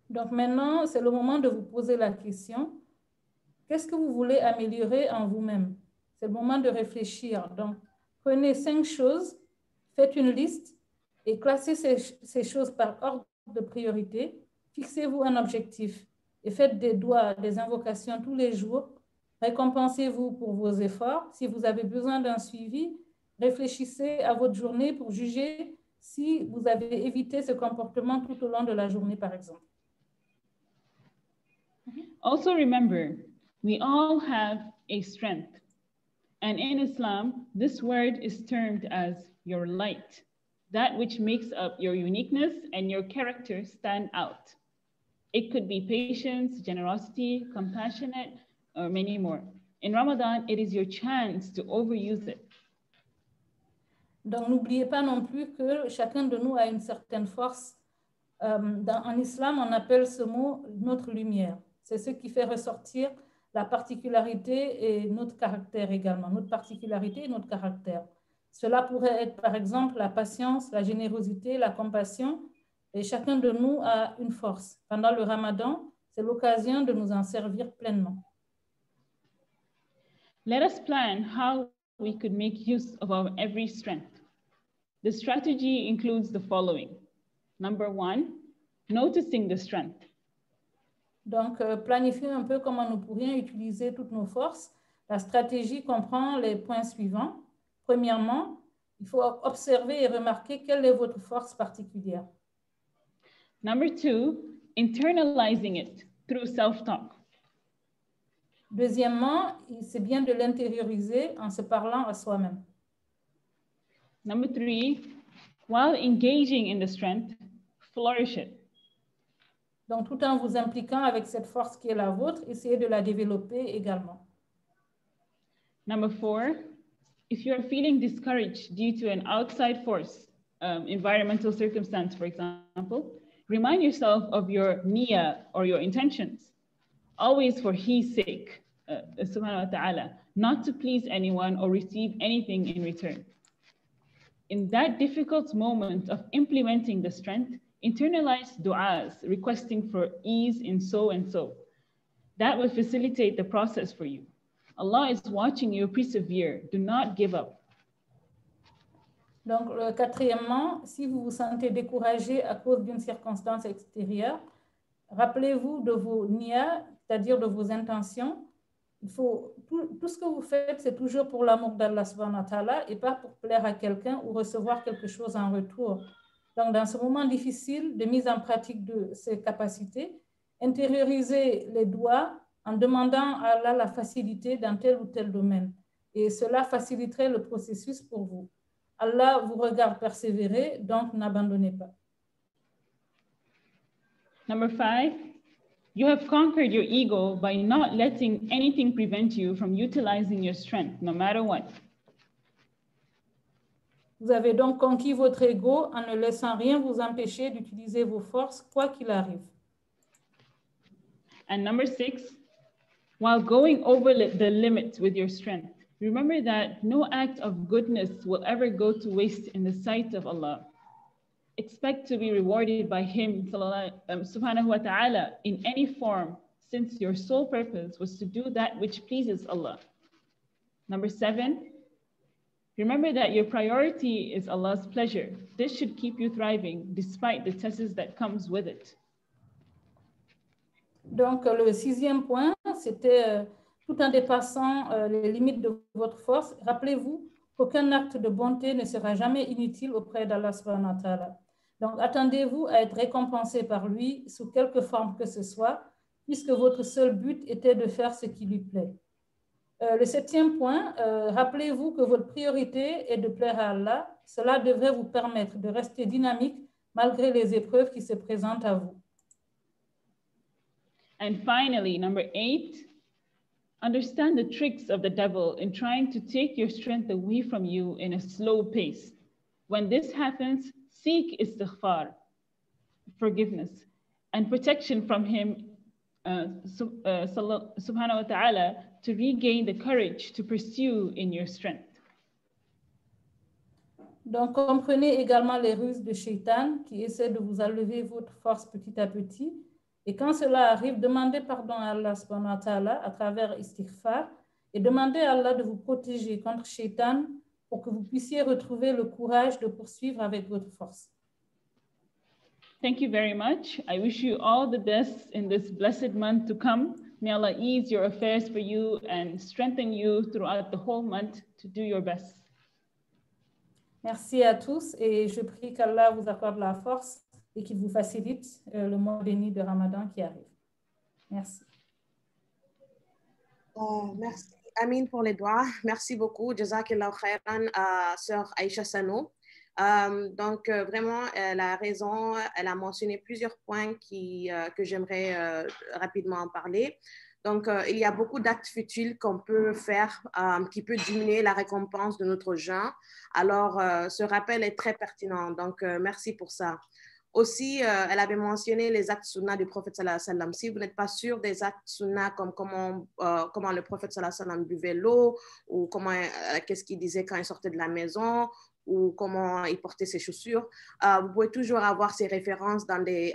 Donc maintenant, c'est le moment de vous poser la question, qu'est-ce que vous voulez améliorer en vous-même? C'est le moment de réfléchir. Donc, prenez 5 choses, faites une liste et classez ces choses par ordre de priorité. Fixez-vous un objectif et faites des doigts, des invocations tous les jours. Récompensez-vous pour vos efforts. Si vous avez besoin d'un suivi, réfléchissez à votre journée pour juger si vous avez évité ce comportement tout au long de la journée, par exemple. Also remember, we all have a strength. And in Islam, this word is termed as your light, that which makes up your uniqueness and your character stand out. It could be patience, generosity, compassionate, or many more. In Ramadan, it is your chance to overuse it. Donc, n'oubliez pas non plus que chacun de nous a une certaine force. En islam, on appelle ce mot notre lumière. C'est ce qui fait ressortir la particularité et notre caractère également, notre particularité et notre caractère. Cela pourrait être par exemple la patience, la générosité, la compassion, et chacun de nous a une force. Pendant le Ramadan, c'est l'occasion de nous en servir pleinement. Let us plan how we could make use of our every strength. The strategy includes the following. Number 1, noticing the strength. Donc, planifier un peu comment nous pourrions utiliser toutes nos forces. La stratégie comprend les points suivants. Premièrement, il faut observer et remarquer quelle est votre force particulière. Number 2, internalizing it through self-talk. Deuxièmement, c'est bien de l'intérioriser en se parlant à soi-même. Number 3, while engaging in the strength, flourish it. Donc, tout en vous impliquant avec cette force qui est la vôtre, essayez de la développer également. Number 4, if you are feeling discouraged due to an outside force, environmental circumstance, for example, remind yourself of your niyyah or your intentions, always for His sake, subhanahu wa ta'ala, not to please anyone or receive anything in return. In that difficult moment of implementing the strength, internalize du'as, requesting for ease in so and so. That will facilitate the process for you. Allah is watching you persevere. Do not give up. Donc, quatrièmement, si vous vous sentez découragé à cause d'une circonstance extérieure, rappelez-vous de vos niyas, c'est-à-dire de vos intentions. Tout ce que vous faites, c'est toujours pour l'amour d'Allah subhanahu wa ta'ala et pas pour plaire à quelqu'un ou recevoir quelque chose en retour. Donc, dans ce moment difficile de mise en pratique de ces capacités, intériorisez les doigts en demandant à Allah la facilité dans tel ou tel domaine. Et cela faciliterait le processus pour vous. Allah vous regarde persévérer, donc n'abandonnez pas. Number 5, you have conquered your ego by not letting anything prevent you from utilizing your strength, no matter what. Vous avez donc conquis votre ego en ne laissant rien vous empêcher d'utiliser vos forces, quoi qu'il arrive. And number 6, while going over the limit with your strength, remember that no act of goodness will ever go to waste in the sight of Allah. Expect to be rewarded by Him, subhanahu wa ta'ala, in any form, since your sole purpose was to do that which pleases Allah. Number 7, remember that your priority is Allah's pleasure. This should keep you thriving despite the tests that comes with it. Donc, le 6e point, c'était tout en dépassant les limites de votre force, rappelez-vous qu'aucun acte de bonté ne sera jamais inutile auprès d'Allah subhanahu wa ta'ala. Donc, attendez-vous à être récompensé par lui sous quelque forme que ce soit, puisque votre seul but était de faire ce qui lui plaît. Le 7e point, rappelez-vous que votre priorité est de plaire à Allah. Cela devrait vous permettre de rester dynamique malgré les épreuves qui se présentent à vous. And finally, number 8, understand the tricks of the devil in trying to take your strength away from you in a slow pace. When this happens, seek istighfar, forgiveness, and protection from him, subhanahu wa ta'ala, to regain the courage to pursue in your strength. Donc, comprenez également les ruses de Shaitan qui essaie de vous enlever votre force petit à petit. Et quand cela arrive, demandez pardon à Allah subhanahu wa ta'ala à travers istighfar et demandez à Allah de vous protéger contre Shaitan pour que vous puissiez retrouver le courage de poursuivre avec votre force. Thank you very much. I wish you all the best in this blessed month to come. May Allah ease your affairs for you and strengthen you throughout the whole month to do your best. Merci à tous et je prie qu'Allah vous accorde la force et qu'il vous facilite le mois béni de Ramadan qui arrive. Merci. Merci Amine pour les doigts. Merci beaucoup. Jazakillah khairan à Sœur Aïcha Sano. Donc, vraiment, elle a raison. Elle a mentionné plusieurs points que j'aimerais rapidement en parler. Donc, il y a beaucoup d'actes futiles qu'on peut faire qui peut diminuer la récompense de notre jeûne. Alors, ce rappel est très pertinent. Donc, merci pour ça. Aussi, elle avait mentionné les actes sunna du prophète sallallahu alayhi wa sallam. Si vous n'êtes pas sûr des actes sunna, comme comment le prophète sallallahu alayhi wa sallam buvait l'eau, ou qu'est-ce qu'il disait quand il sortait de la maison, ou comment il portait ses chaussures, vous pouvez toujours avoir ces références dans des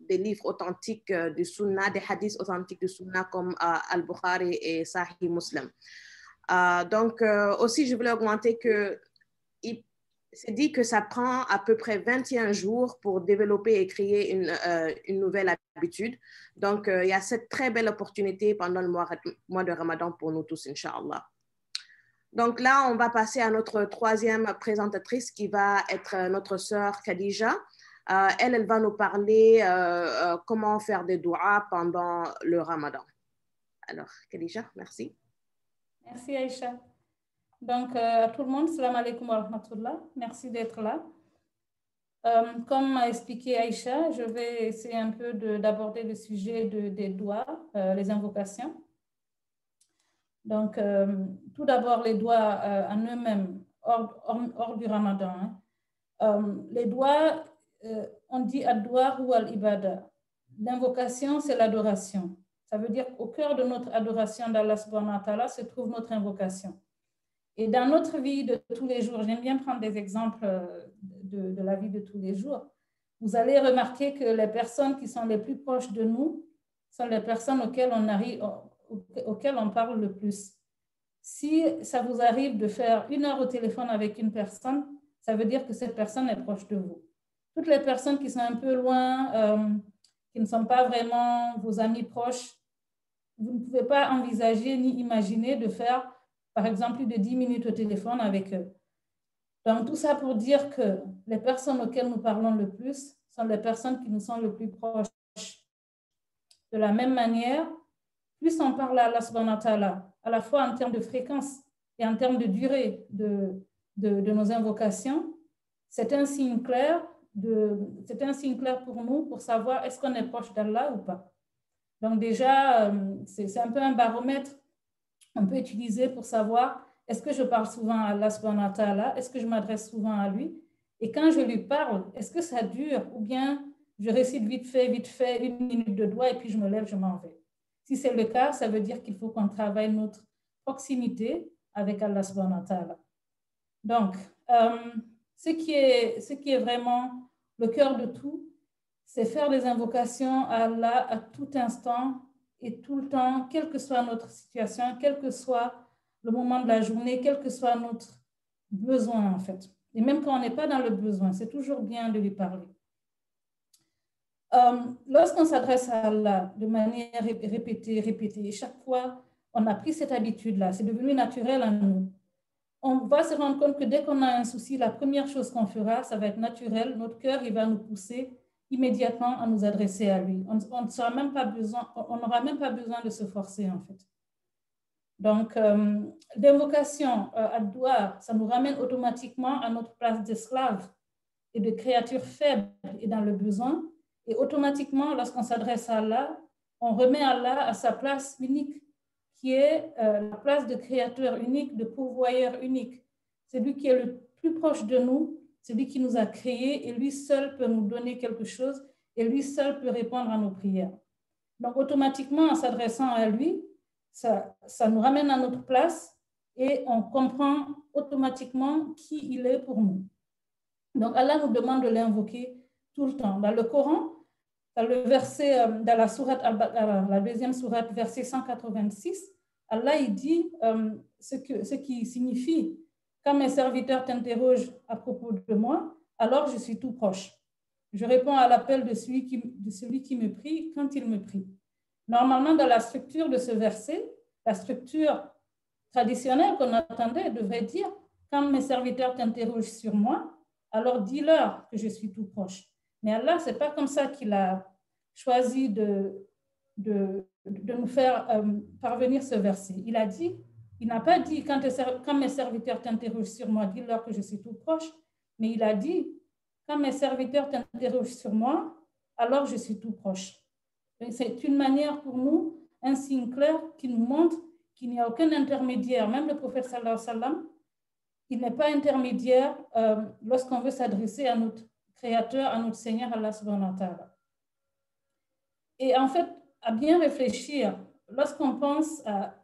livres authentiques du sunna, des hadiths authentiques du sunna comme Al-Bukhari et Sahih Muslim. Donc, aussi, je voulais augmenter que c'est dit que ça prend à peu près 21 jours pour développer et créer une nouvelle habitude. Donc, il y a cette très belle opportunité pendant le mois de Ramadan pour nous tous, Inch'Allah. Donc là, on va passer à notre troisième présentatrice qui va être notre sœur Khadija. Elle va nous parler comment faire des doigts pendant le Ramadan. Alors, Khadija, merci. Merci Aïcha. Donc, à tout le monde, salam alaikum wa rahmatullah. Merci d'être là. Comme a expliqué Aïcha, je vais essayer un peu d'aborder le sujet des doigts, les invocations. Donc, tout d'abord, les doigts en eux-mêmes, hors du Ramadan. Les doigts, on dit ad-doua ou al-ibada. L'invocation, c'est l'adoration. Ça veut dire qu'au cœur de notre adoration d'Allah subhanahu wa ta'ala se trouve notre invocation. Et dans notre vie de tous les jours, j'aime bien prendre des exemples de la vie de tous les jours. Vous allez remarquer que les personnes qui sont les plus proches de nous sont les personnes auxquelles on parle le plus. Si ça vous arrive de faire 1 heure au téléphone avec une personne, ça veut dire que cette personne est proche de vous. Toutes les personnes qui sont un peu loin, qui ne sont pas vraiment vos amis proches, vous ne pouvez pas envisager ni imaginer de faire, par exemple, plus de 10 minutes au téléphone avec eux. Donc, tout ça pour dire que les personnes auxquelles nous parlons le plus sont les personnes qui nous sont le plus proches. De la même manière, plus on parle à Allah subhanahu wa ta'ala, à la fois en termes de fréquence et en termes de durée de nos invocations, c'est un signe clair pour nous pour savoir est-ce qu'on est proche d'Allah ou pas. Donc déjà, c'est un peu un baromètre qu'on peut utiliser pour savoir est-ce que je parle souvent à Allah subhanahu wa ta'ala, est-ce que je m'adresse souvent à lui, et quand je lui parle, est-ce que ça dure ou bien je récite vite fait, 1 minute de doigt et puis je me lève, je m'en vais. Si c'est le cas, ça veut dire qu'il faut qu'on travaille notre proximité avec Allah subhanahu wa ta'ala. Donc, ce qui est vraiment le cœur de tout, c'est faire des invocations à Allah à tout instant et tout le temps, quelle que soit notre situation, quel que soit le moment de la journée, quel que soit notre besoin en fait. Et même quand on n'est pas dans le besoin, c'est toujours bien de lui parler. Lorsqu'on s'adresse à Allah de manière répétée, chaque fois, on a pris cette habitude-là, c'est devenu naturel en nous. On va se rendre compte que dès qu'on a un souci, la première chose qu'on fera, ça va être naturel. Notre cœur, il va nous pousser immédiatement à nous adresser à lui. On n'aura même pas besoin de se forcer, en fait. Donc, l'invocation à doigt, ça nous ramène automatiquement à notre place d'esclave et de créature faible et dans le besoin. Et automatiquement, lorsqu'on s'adresse à Allah, on remet Allah à sa place unique, qui est la place de créateur unique, de pourvoyeur unique. C'est lui qui est le plus proche de nous, c'est lui qui nous a créés et lui seul peut nous donner quelque chose et lui seul peut répondre à nos prières. Donc, automatiquement, en s'adressant à lui, ça nous ramène à notre place et on comprend automatiquement qui il est pour nous. Donc, Allah nous demande de l'invoquer tout le temps. Dans le Coran, dans le verset, dans la sourate Al-Baqarah, la deuxième sourate, verset 186, Allah il dit ce qui signifie « Quand mes serviteurs t'interrogent à propos de moi, alors je suis tout proche. Je réponds à l'appel de celui qui me prie quand il me prie. » Normalement, dans la structure de ce verset, la structure traditionnelle qu'on attendait devrait dire « Quand mes serviteurs t'interrogent sur moi, alors dis-leur que je suis tout proche. » Mais Allah, ce n'est pas comme ça qu'il a choisi de nous faire parvenir ce verset. Il n'a pas dit quand mes serviteurs t'interrogent sur moi, dis-leur que je suis tout proche, Mais il a dit, quand mes serviteurs t'interrogent sur moi, alors je suis tout proche. C'est une manière pour nous, un signe clair qui nous montre qu'il n'y a aucun intermédiaire. Même le prophète sallallahu alayhi wa sallam, il n'est pas intermédiaire lorsqu'on veut s'adresser à notre Créateur, à notre Seigneur, Allah subhanahu wa ta'ala. Et en fait, à bien réfléchir, lorsqu'on pense à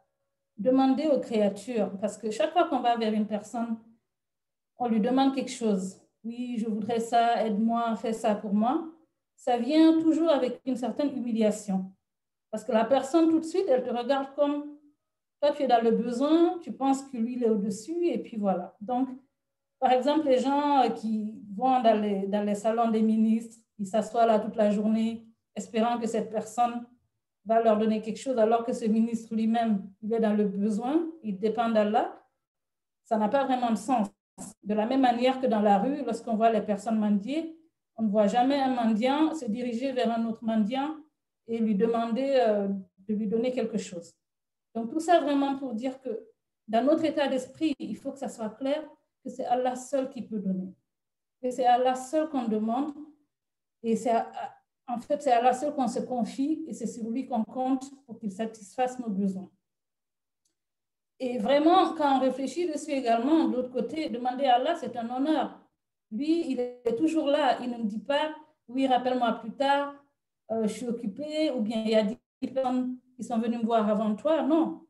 demander aux créatures, parce que chaque fois qu'on va vers une personne, on lui demande quelque chose. Oui, je voudrais ça, aide-moi, fais ça pour moi. Ça vient toujours avec une certaine humiliation. Parce que la personne, tout de suite, elle te regarde comme, toi, tu es dans le besoin, tu penses que lui, il est au-dessus, et puis voilà. Donc, par exemple, les gens qui vont dans les salons des ministres, ils s'assoient là toute la journée, espérant que cette personne va leur donner quelque chose, alors que ce ministre lui-même, il est dans le besoin, il dépend d'Allah, ça n'a pas vraiment de sens. De la même manière que dans la rue, lorsqu'on voit les personnes mendier, on ne voit jamais un mendiant se diriger vers un autre mendiant et lui demander de lui donner quelque chose. Donc tout ça vraiment pour dire que dans notre état d'esprit, il faut que ça soit clair que c'est Allah seul qui peut donner. Et c'est Allah seul qu'on demande et en fait, c'est Allah seul qu'on se confie et c'est sur lui qu'on compte pour qu'il satisfasse nos besoins. Et vraiment, quand on réfléchit dessus également, de l'autre côté, demander à Allah, c'est un honneur. Lui, il est toujours là. Il ne me dit pas, oui, rappelle-moi plus tard, je suis occupé, ou bien il y a 10 personnes qui sont venues me voir avant toi. Non.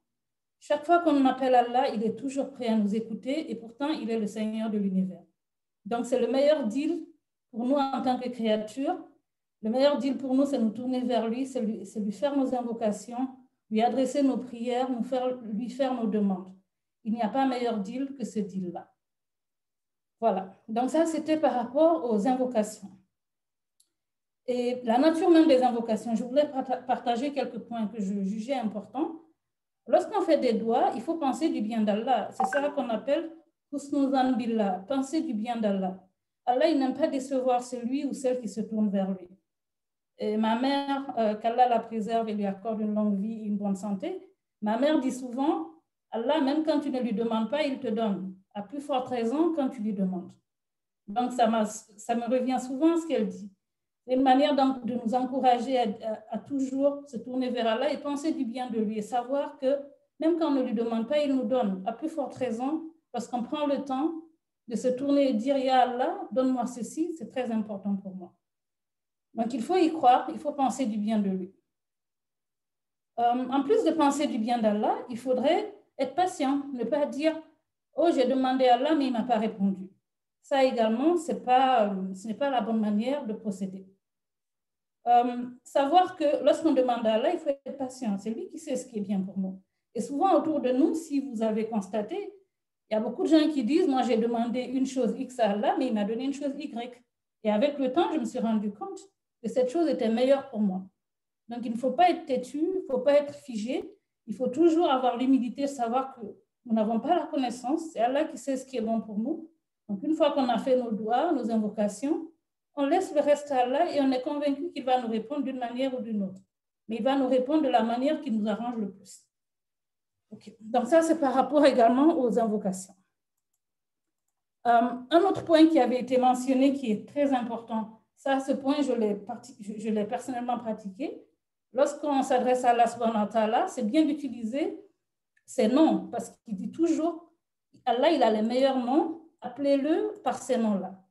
Chaque fois qu'on appelle Allah, il est toujours prêt à nous écouter et pourtant, il est le Seigneur de l'univers. Donc, c'est le meilleur deal pour nous en tant que créatures. Le meilleur deal pour nous, c'est nous tourner vers lui, c'est lui faire nos invocations, lui adresser nos prières, lui faire nos demandes. Il n'y a pas meilleur deal que ce deal-là. Voilà. Donc ça, c'était par rapport aux invocations. Et la nature même des invocations, je voulais partager quelques points que je jugeais importants. Lorsqu'on fait des doigts, il faut penser du bien d'Allah. C'est ça qu'on appelle husnul zan billah, penser du bien d'Allah. Allah, il n'aime pas décevoir celui ou celle qui se tourne vers lui. Et ma mère, qu'Allah la préserve et lui accorde une longue vie et une bonne santé, ma mère dit souvent, Allah, même quand tu ne lui demandes pas, il te donne. À plus forte raison quand tu lui demandes. Donc, ça me revient souvent ce qu'elle dit. C'est une manière donc de nous encourager à toujours se tourner vers Allah et penser du bien de lui et savoir que même quand on ne lui demande pas, il nous donne. À plus forte raison, parce qu'on prend le temps de se tourner et dire, Ya Allah, donne-moi ceci, c'est très important pour moi. Donc, il faut y croire, il faut penser du bien de lui. En plus de penser du bien d'Allah, il faudrait être patient, ne pas dire « Oh, j'ai demandé à Allah, mais il ne m'a pas répondu ». Ça également, ce n'est pas la bonne manière de procéder. Savoir que lorsqu'on demande à Allah, il faut être patient. C'est lui qui sait ce qui est bien pour nous. Et souvent, autour de nous, si vous avez constaté, il y a beaucoup de gens qui disent « Moi, j'ai demandé une chose X à Allah, mais il m'a donné une chose Y. » Et avec le temps, je me suis rendu compte que cette chose était meilleure pour moi. Donc, il ne faut pas être têtu, il ne faut pas être figé. Il faut toujours avoir l'humilité de savoir que nous n'avons pas la connaissance. C'est Allah qui sait ce qui est bon pour nous. Donc, une fois qu'on a fait nos doigts, nos invocations, on laisse le reste à Allah et on est convaincu qu'il va nous répondre d'une manière ou d'une autre. Mais il va nous répondre de la manière qui nous arrange le plus. Okay. Donc, ça, c'est par rapport également aux invocations. Un autre point qui avait été mentionné qui est très important, ça, ce point, je l'ai personnellement pratiqué. Lorsqu'on s'adresse à Allah subhanahu wa ta'ala, c'est bien d'utiliser ses noms, parce qu'il dit toujours, Allah, il a les meilleurs noms, appelez-le par ces noms-là.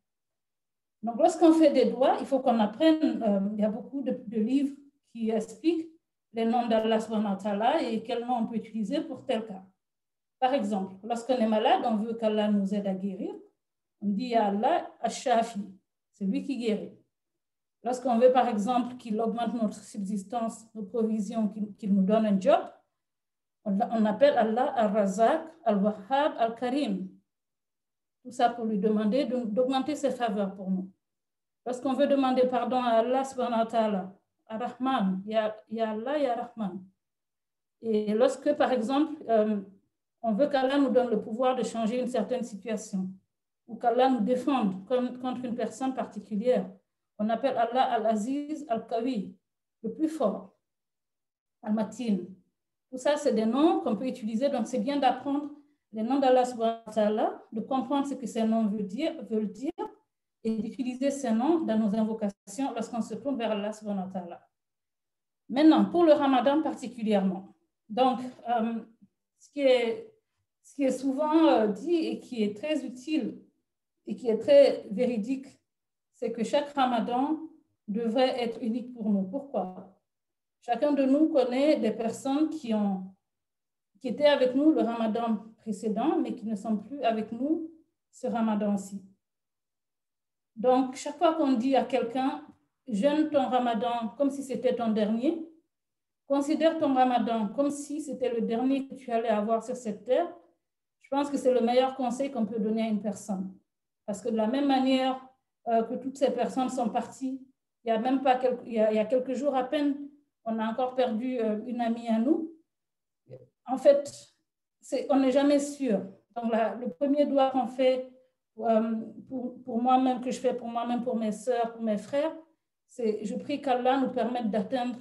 Donc, lorsqu'on fait des doigts, il faut qu'on apprenne, il y a beaucoup de livres qui expliquent les noms d'Allah subhanahu wa ta'ala et quel nom on peut utiliser pour tel cas. Par exemple, lorsqu'on est malade, on veut qu'Allah nous aide à guérir, on dit à Allah, Ash-Shafi, c'est lui qui guérit. Lorsqu'on veut, par exemple, qu'il augmente notre subsistance, nos provisions, qu'il nous donne un job, on appelle Allah Al-Razak, Al-Wahhab, Al-Karim. Tout ça pour lui demander d'augmenter ses faveurs pour nous. Lorsqu'on veut demander pardon à Allah, subhanahu wa ta'ala, Ar-Rahman, ya Allah, ya Rahman. Et lorsque, par exemple, on veut qu'Allah nous donne le pouvoir de changer une certaine situation, ou qu'Allah nous défende contre une personne particulière, on appelle Allah Al-Aziz, Al-Qawi, le plus fort, Al-Matin. Tout ça, c'est des noms qu'on peut utiliser, donc c'est bien d'apprendre les noms d'Allah subhanahu wa ta'ala, de comprendre ce que ces noms veulent dire, et d'utiliser ces noms dans nos invocations lorsqu'on se tourne vers Allah subhanahu wa ta'ala. Maintenant, pour le Ramadan particulièrement, donc, ce qui est souvent dit et qui est très utile et qui est très véridique, c'est que chaque Ramadan devrait être unique pour nous. Pourquoi? Chacun de nous connaît des personnes qui étaient avec nous le Ramadan précédent, mais qui ne sont plus avec nous ce Ramadan-ci. Donc, chaque fois qu'on dit à quelqu'un, jeûne ton Ramadan comme si c'était ton dernier, considère ton Ramadan comme si c'était le dernier que tu allais avoir sur cette terre, je pense que c'est le meilleur conseil qu'on peut donner à une personne. Parce que de la même manière que toutes ces personnes sont parties, il y a quelques jours à peine, on a encore perdu une amie à nous. En fait, on n'est jamais sûr. Donc, le premier doigt qu'on fait pour moi-même, que je fais pour moi-même, pour mes sœurs, pour mes frères, c'est je prie qu'Allah nous permette d'atteindre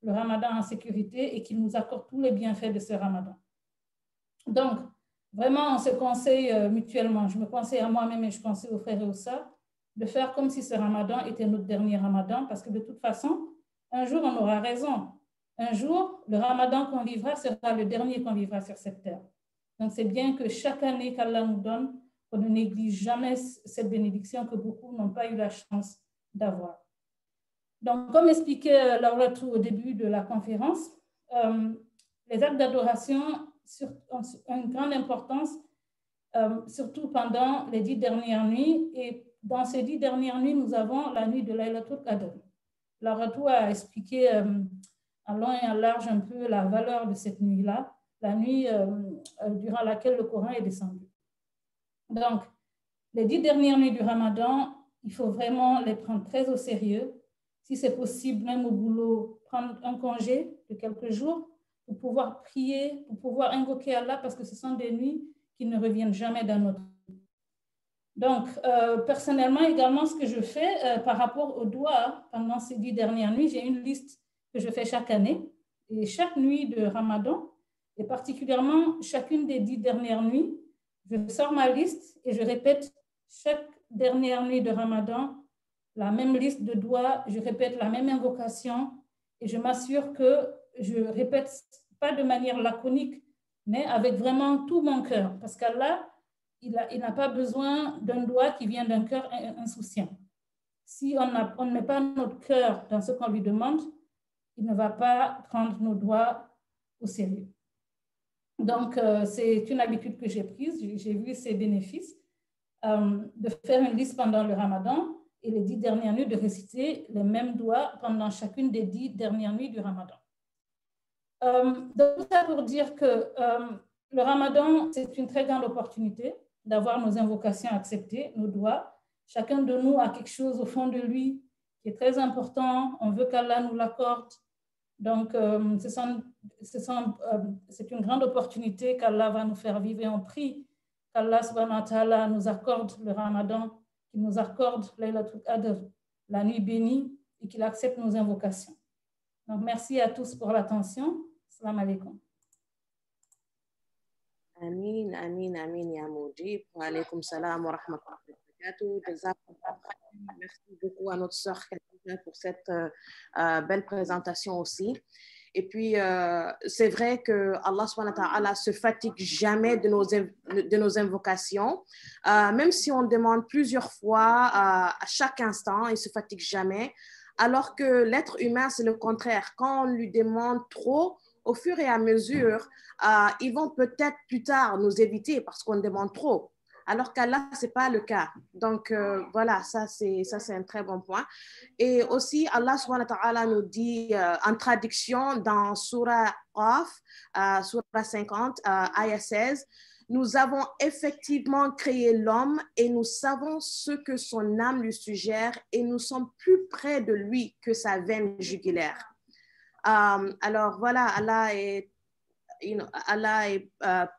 le Ramadan en sécurité et qu'il nous accorde tous les bienfaits de ce Ramadan. Donc, vraiment, on se conseille mutuellement. Je me conseille à moi-même et je conseille aux frères et aux sœurs de faire comme si ce Ramadan était notre dernier Ramadan, parce que de toute façon, un jour, on aura raison. Un jour, le Ramadan qu'on vivra sera le dernier qu'on vivra sur cette terre. Donc, c'est bien que chaque année qu'Allah nous donne, qu'on ne néglige jamais cette bénédiction que beaucoup n'ont pas eu la chance d'avoir. Donc, comme expliqué Laura au début de la conférence, les actes d'adoration ont une grande importance, surtout pendant les 10 dernières nuits. Et dans ces 10 dernières nuits, nous avons la nuit de Laylatul Qadr. Laura a expliqué en long et en large un peu la valeur de cette nuit-là, la nuit durant laquelle le Coran est descendu. Donc, les 10 dernières nuits du Ramadan, il faut vraiment les prendre très au sérieux. Si c'est possible, même au boulot, prendre un congé de quelques jours pour pouvoir prier, pour pouvoir invoquer Allah, parce que ce sont des nuits qui ne reviennent jamais dans notre vie. Donc, personnellement, également, ce que je fais par rapport au doigt pendant ces 10 dernières nuits, j'ai une liste que je fais chaque année. Et chaque nuit de Ramadan, et particulièrement chacune des 10 dernières nuits, je sors ma liste et je répète chaque dernière nuit de Ramadan la même liste de doigts, je répète la même invocation et je m'assure que je répète pas de manière laconique, mais avec vraiment tout mon cœur. Parce qu'Allah, il n'a pas besoin d'un doigt qui vient d'un cœur insouciant. Si on ne met pas notre cœur dans ce qu'on lui demande, il ne va pas prendre nos doigts au sérieux. Donc, c'est une habitude que j'ai prise. J'ai vu ses bénéfices de faire une liste pendant le Ramadan et les 10 dernières nuits de réciter les mêmes doigts pendant chacune des 10 dernières nuits du Ramadan. Donc, ça pour dire que le Ramadan, c'est une très grande opportunité d'avoir nos invocations acceptées, nos doigts. Chacun de nous a quelque chose au fond de lui qui est très important. On veut qu'Allah nous l'accorde. Donc, c'est une grande opportunité qu'Allah va nous faire vivre et on prie qu'Allah subhanahu wa ta'ala nous accorde le Ramadan, qu'il nous accorde Laylatul Qadr, la nuit bénie, et qu'il accepte nos invocations. Donc, merci à tous pour l'attention. Salam alaikum. Amin, amin, amin, ya Moujib. Wa alaykum salam wa rahmatullahi wa barakatuh. Merci beaucoup à notre sœur Khadija pour cette belle présentation aussi. Et puis, c'est vrai que Allah subhanahu wa ta'ala se fatigue jamais de nos invocations. Même si on demande plusieurs fois, à chaque instant, il ne se fatigue jamais. Alors que l'être humain, c'est le contraire. Quand on lui demande trop, au fur et à mesure, ils vont peut-être plus tard nous éviter parce qu'on demande trop. Alors qu'Allah, ce n'est pas le cas. Donc, voilà, ça c'est un très bon point. Et aussi, Allah subhanahu wa ta'ala nous dit en traduction dans Surah Qaf, Surah 50, ayah 16, nous avons effectivement créé l'homme et nous savons ce que son âme lui suggère et nous sommes plus près de lui que sa veine jugulaire. Alors, voilà, Allah est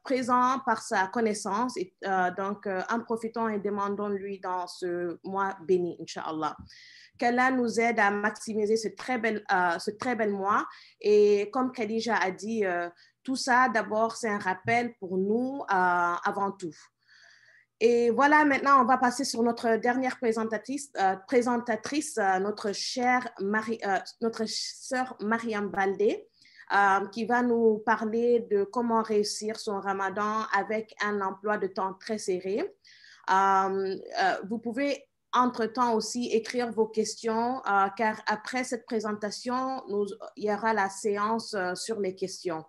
présent par sa connaissance. Et, donc, en profitant et demandons-lui dans ce mois béni, Inch'Allah. Qu'Allah nous aide à maximiser ce très bel mois. Et comme Khadija a dit, tout ça, d'abord, c'est un rappel pour nous avant tout. Et voilà, maintenant, on va passer sur notre dernière présentatrice, notre sœur Mariam Baldé, qui va nous parler de comment réussir son ramadan avec un emploi de temps très serré. Vous pouvez entre-temps aussi écrire vos questions, car après cette présentation, il y aura la séance sur les questions.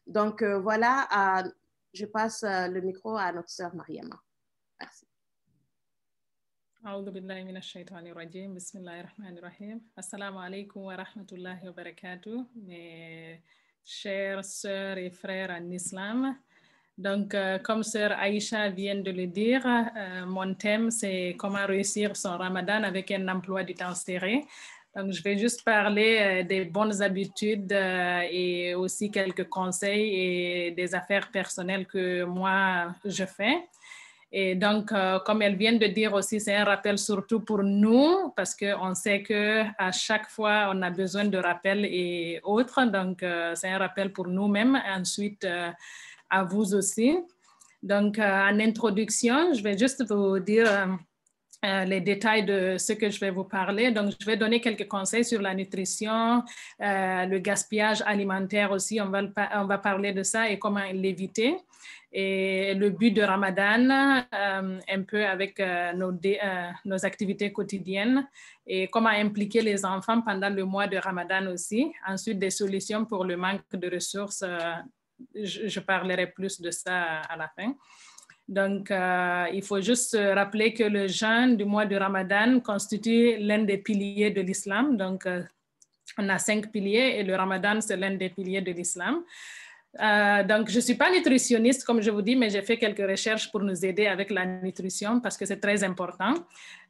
Donc voilà, je passe le micro à notre sœur Mariam. Merci. أعوذ بالله من الشيطان الرجيم بسم الله الرحمن الرحيم السلام عليكم ورحمة الله وبركاته mes chères sœurs et frères en islam. Donc, comme sœur Aïcha vient de le dire, mon thème c'est comment réussir son ramadan avec un emploi du temps serré. Donc, je vais juste parler des bonnes habitudes et aussi quelques conseils et des affaires personnelles que moi je fais. Et donc, comme elle vient de dire aussi, c'est un rappel surtout pour nous parce qu'on sait qu'à chaque fois, on a besoin de rappels et autres. Donc, c'est un rappel pour nous-mêmes. Ensuite, à vous aussi. Donc, en introduction, je vais juste vous dire les détails de ce que je vais vous parler. Donc, je vais donner quelques conseils sur la nutrition, le gaspillage alimentaire aussi. On va parler de ça et comment l'éviter. Et le but de Ramadan, un peu avec nos activités quotidiennes et comment impliquer les enfants pendant le mois de Ramadan aussi. Ensuite, des solutions pour le manque de ressources. Je parlerai plus de ça à la fin. Donc, il faut juste se rappeler que le jeûne du mois de Ramadan constitue l'un des piliers de l'islam. Donc, on a 5 piliers et le Ramadan, c'est l'un des piliers de l'islam. Donc, je ne suis pas nutritionniste, comme je vous dis, mais j'ai fait quelques recherches pour nous aider avec la nutrition parce que c'est très important.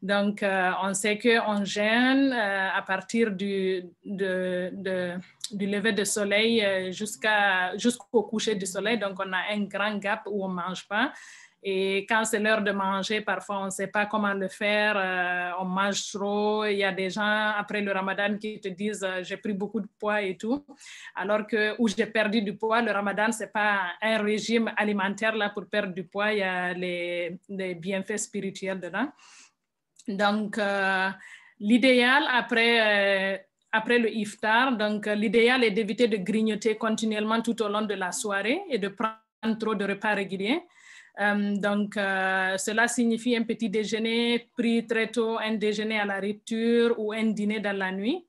Donc, on sait qu'on jeûne à partir du lever du soleil jusqu'au coucher du soleil. Donc, on a un grand gap où on ne mange pas. Et quand c'est l'heure de manger, parfois, on ne sait pas comment le faire. On mange trop. Il y a des gens, après le Ramadan, qui te disent « j'ai pris beaucoup de poids et tout ». Alors que où j'ai perdu du poids, le Ramadan, ce n'est pas un régime alimentaire là, pour perdre du poids. Il y a les bienfaits spirituels dedans. Donc, l'idéal après le iftar, donc l'idéal est d'éviter de grignoter continuellement tout au long de la soirée et de prendre trop de repas réguliers. Donc, cela signifie un petit déjeuner pris très tôt, un déjeuner à la rupture ou un dîner dans la nuit.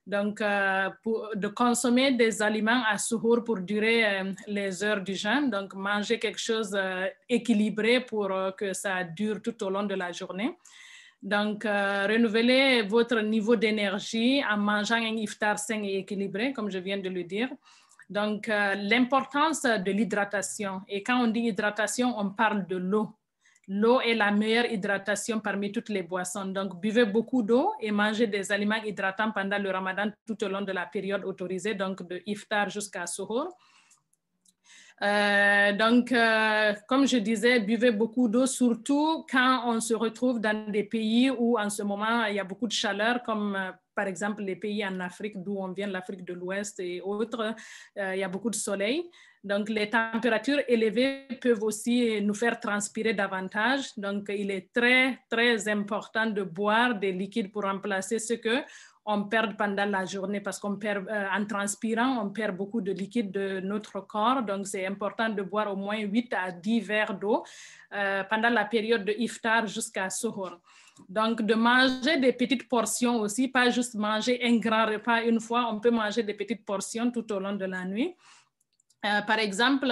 Donc, de consommer des aliments à suhour pour durer les heures du jeûne. Donc, manger quelque chose équilibré pour que ça dure tout au long de la journée. Donc, renouveler votre niveau d'énergie en mangeant un iftar sain et équilibré, comme je viens de le dire. Donc, l'importance de l'hydratation. Et quand on dit hydratation, on parle de l'eau. L'eau est la meilleure hydratation parmi toutes les boissons. Donc, buvez beaucoup d'eau et mangez des aliments hydratants pendant le Ramadan tout au long de la période autorisée, donc de iftar jusqu'à suhour. Donc, comme je disais, buvez beaucoup d'eau, surtout quand on se retrouve dans des pays où en ce moment il y a beaucoup de chaleur, comme par exemple les pays en Afrique, d'où on vient, l'Afrique de l'Ouest et autres, il y a beaucoup de soleil. Donc, les températures élevées peuvent aussi nous faire transpirer davantage. Donc, il est très, très important de boire des liquides pour remplacer ce qu'on perd pendant la journée parce qu'en transpirant, on perd beaucoup de liquide de notre corps. Donc, c'est important de boire au moins 8 à 10 verres d'eau pendant la période de iftar jusqu'à suhour. Donc, de manger des petites portions aussi, pas juste manger un grand repas une fois, on peut manger des petites portions tout au long de la nuit. Par exemple,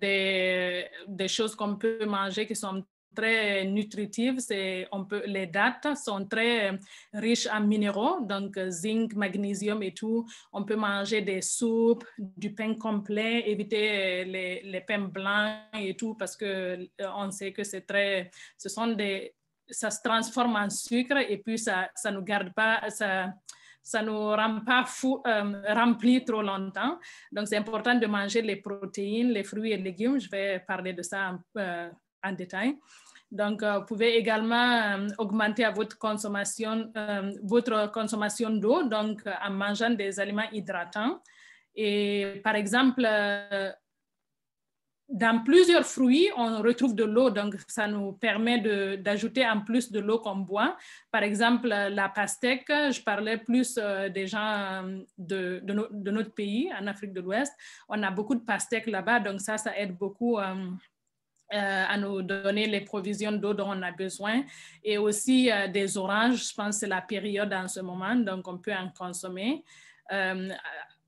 des choses qu'on peut manger qui sont très nutritives, les dattes sont très riches en minéraux, donc zinc, magnésium et tout. On peut manger des soupes, du pain complet, éviter les pains blancs et tout parce qu'on sait que ça se transforme en sucre et puis ça nous garde pas, ça ne nous rend pas rempli trop longtemps. Donc, c'est important de manger les protéines, les fruits et légumes. Je vais parler de ça en détail. Donc, vous pouvez également augmenter votre consommation d'eau, donc en mangeant des aliments hydratants. Et par exemple, dans plusieurs fruits, on retrouve de l'eau, donc ça nous permet d'ajouter en plus de l'eau qu'on boit. Par exemple, la pastèque, je parlais plus des gens de notre pays, en Afrique de l'Ouest. On a beaucoup de pastèques là-bas, donc ça aide beaucoup à nous donner les provisions d'eau dont on a besoin. Et aussi des oranges, je pense que c'est la période en ce moment, donc on peut en consommer.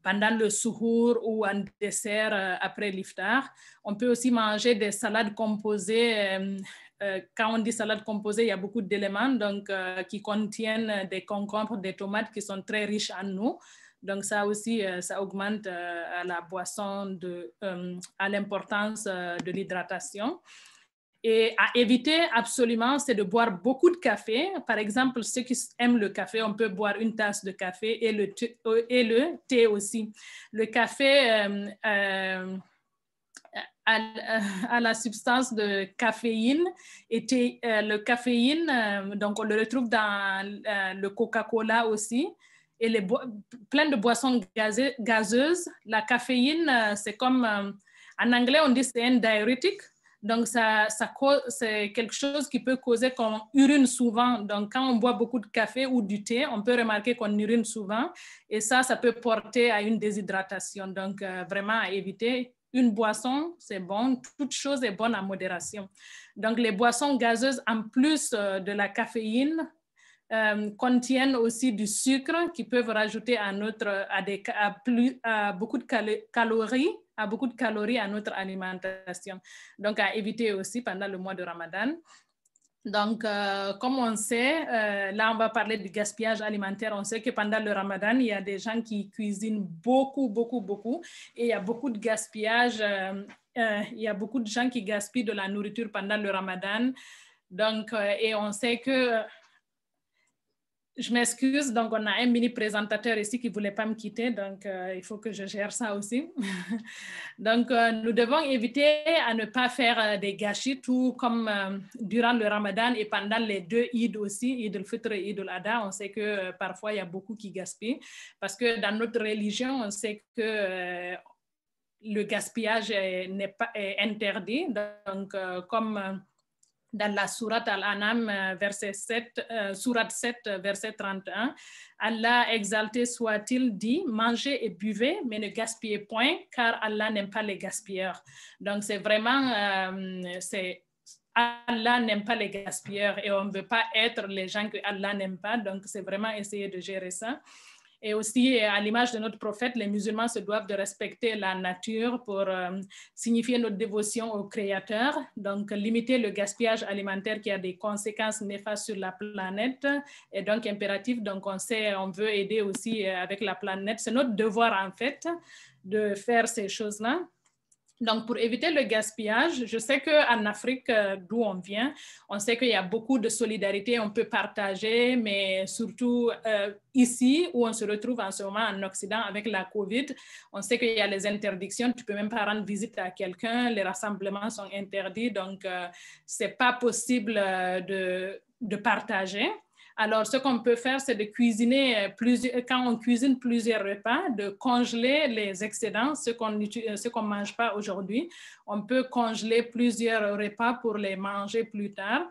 Pendant le suhour ou en dessert après l'iftar. On peut aussi manger des salades composées. Quand on dit salade composée, il y a beaucoup d'éléments donc, qui contiennent des concombres, des tomates qui sont très riches en eau. Donc ça aussi, ça augmente à la boisson, à l'importance de l'hydratation. Et à éviter absolument, c'est de boire beaucoup de café. Par exemple, ceux qui aiment le café, on peut boire une tasse de café et le thé aussi. Le café a la substance de caféine. Et le caféine, donc on le retrouve dans le Coca-Cola aussi. Et plein de boissons gazeuses. La caféine, c'est comme, en anglais, on dit c'est un diurétique. Donc, c'est quelque chose qui peut causer qu'on urine souvent. Donc, quand on boit beaucoup de café ou du thé, on peut remarquer qu'on urine souvent. Et ça peut porter à une déshydratation. Donc, vraiment à éviter. Une boisson, c'est bon. Toute chose est bonne en modération. Donc, les boissons gazeuses, en plus de la caféine, contiennent aussi du sucre qui peuvent rajouter à beaucoup de calories à notre alimentation. Donc, à éviter aussi pendant le mois de Ramadan. Donc, comme on sait, là, on va parler du gaspillage alimentaire. On sait que pendant le Ramadan, il y a des gens qui cuisinent beaucoup, beaucoup, beaucoup. Et il y a beaucoup de gaspillage. Il y a beaucoup de gens qui gaspillent de la nourriture pendant le Ramadan. Donc, et on sait que... Je m'excuse, donc on a un mini présentateur ici qui ne voulait pas me quitter, donc il faut que je gère ça aussi. Donc nous devons éviter à ne pas faire des gâchis, tout comme durant le Ramadan et pendant les 2 Eid aussi, Eid al-Fitr et Eid al-Adha, on sait que parfois il y a beaucoup qui gaspillent, parce que dans notre religion, on sait que le gaspillage est interdit, donc comme... dans la sourate Al-An'am, sourate 7, verset 31, Allah exalté soit-il dit, mangez et buvez, mais ne gaspillez point, car Allah n'aime pas les gaspilleurs. Donc, c'est vraiment, Allah n'aime pas les gaspilleurs et on ne veut pas être les gens que Allah n'aime pas. Donc, c'est vraiment essayer de gérer ça. Et aussi, à l'image de notre prophète, les musulmans se doivent de respecter la nature pour signifier notre dévotion au Créateur. Donc, limiter le gaspillage alimentaire qui a des conséquences néfastes sur la planète est donc impératif. Donc, on veut aider aussi avec la planète. C'est notre devoir, en fait, de faire ces choses-là. Donc, pour éviter le gaspillage, je sais qu'en Afrique, d'où on vient, on sait qu'il y a beaucoup de solidarité, on peut partager, mais surtout ici, où on se retrouve en ce moment en Occident avec la COVID, on sait qu'il y a les interdictions, tu ne peux même pas rendre visite à quelqu'un, les rassemblements sont interdits, donc ce n'est pas possible de partager. Alors, ce qu'on peut faire, c'est de cuisiner quand on cuisine plusieurs repas, de congeler les excédents, ce qu'on ne mange pas aujourd'hui. On peut congeler plusieurs repas pour les manger plus tard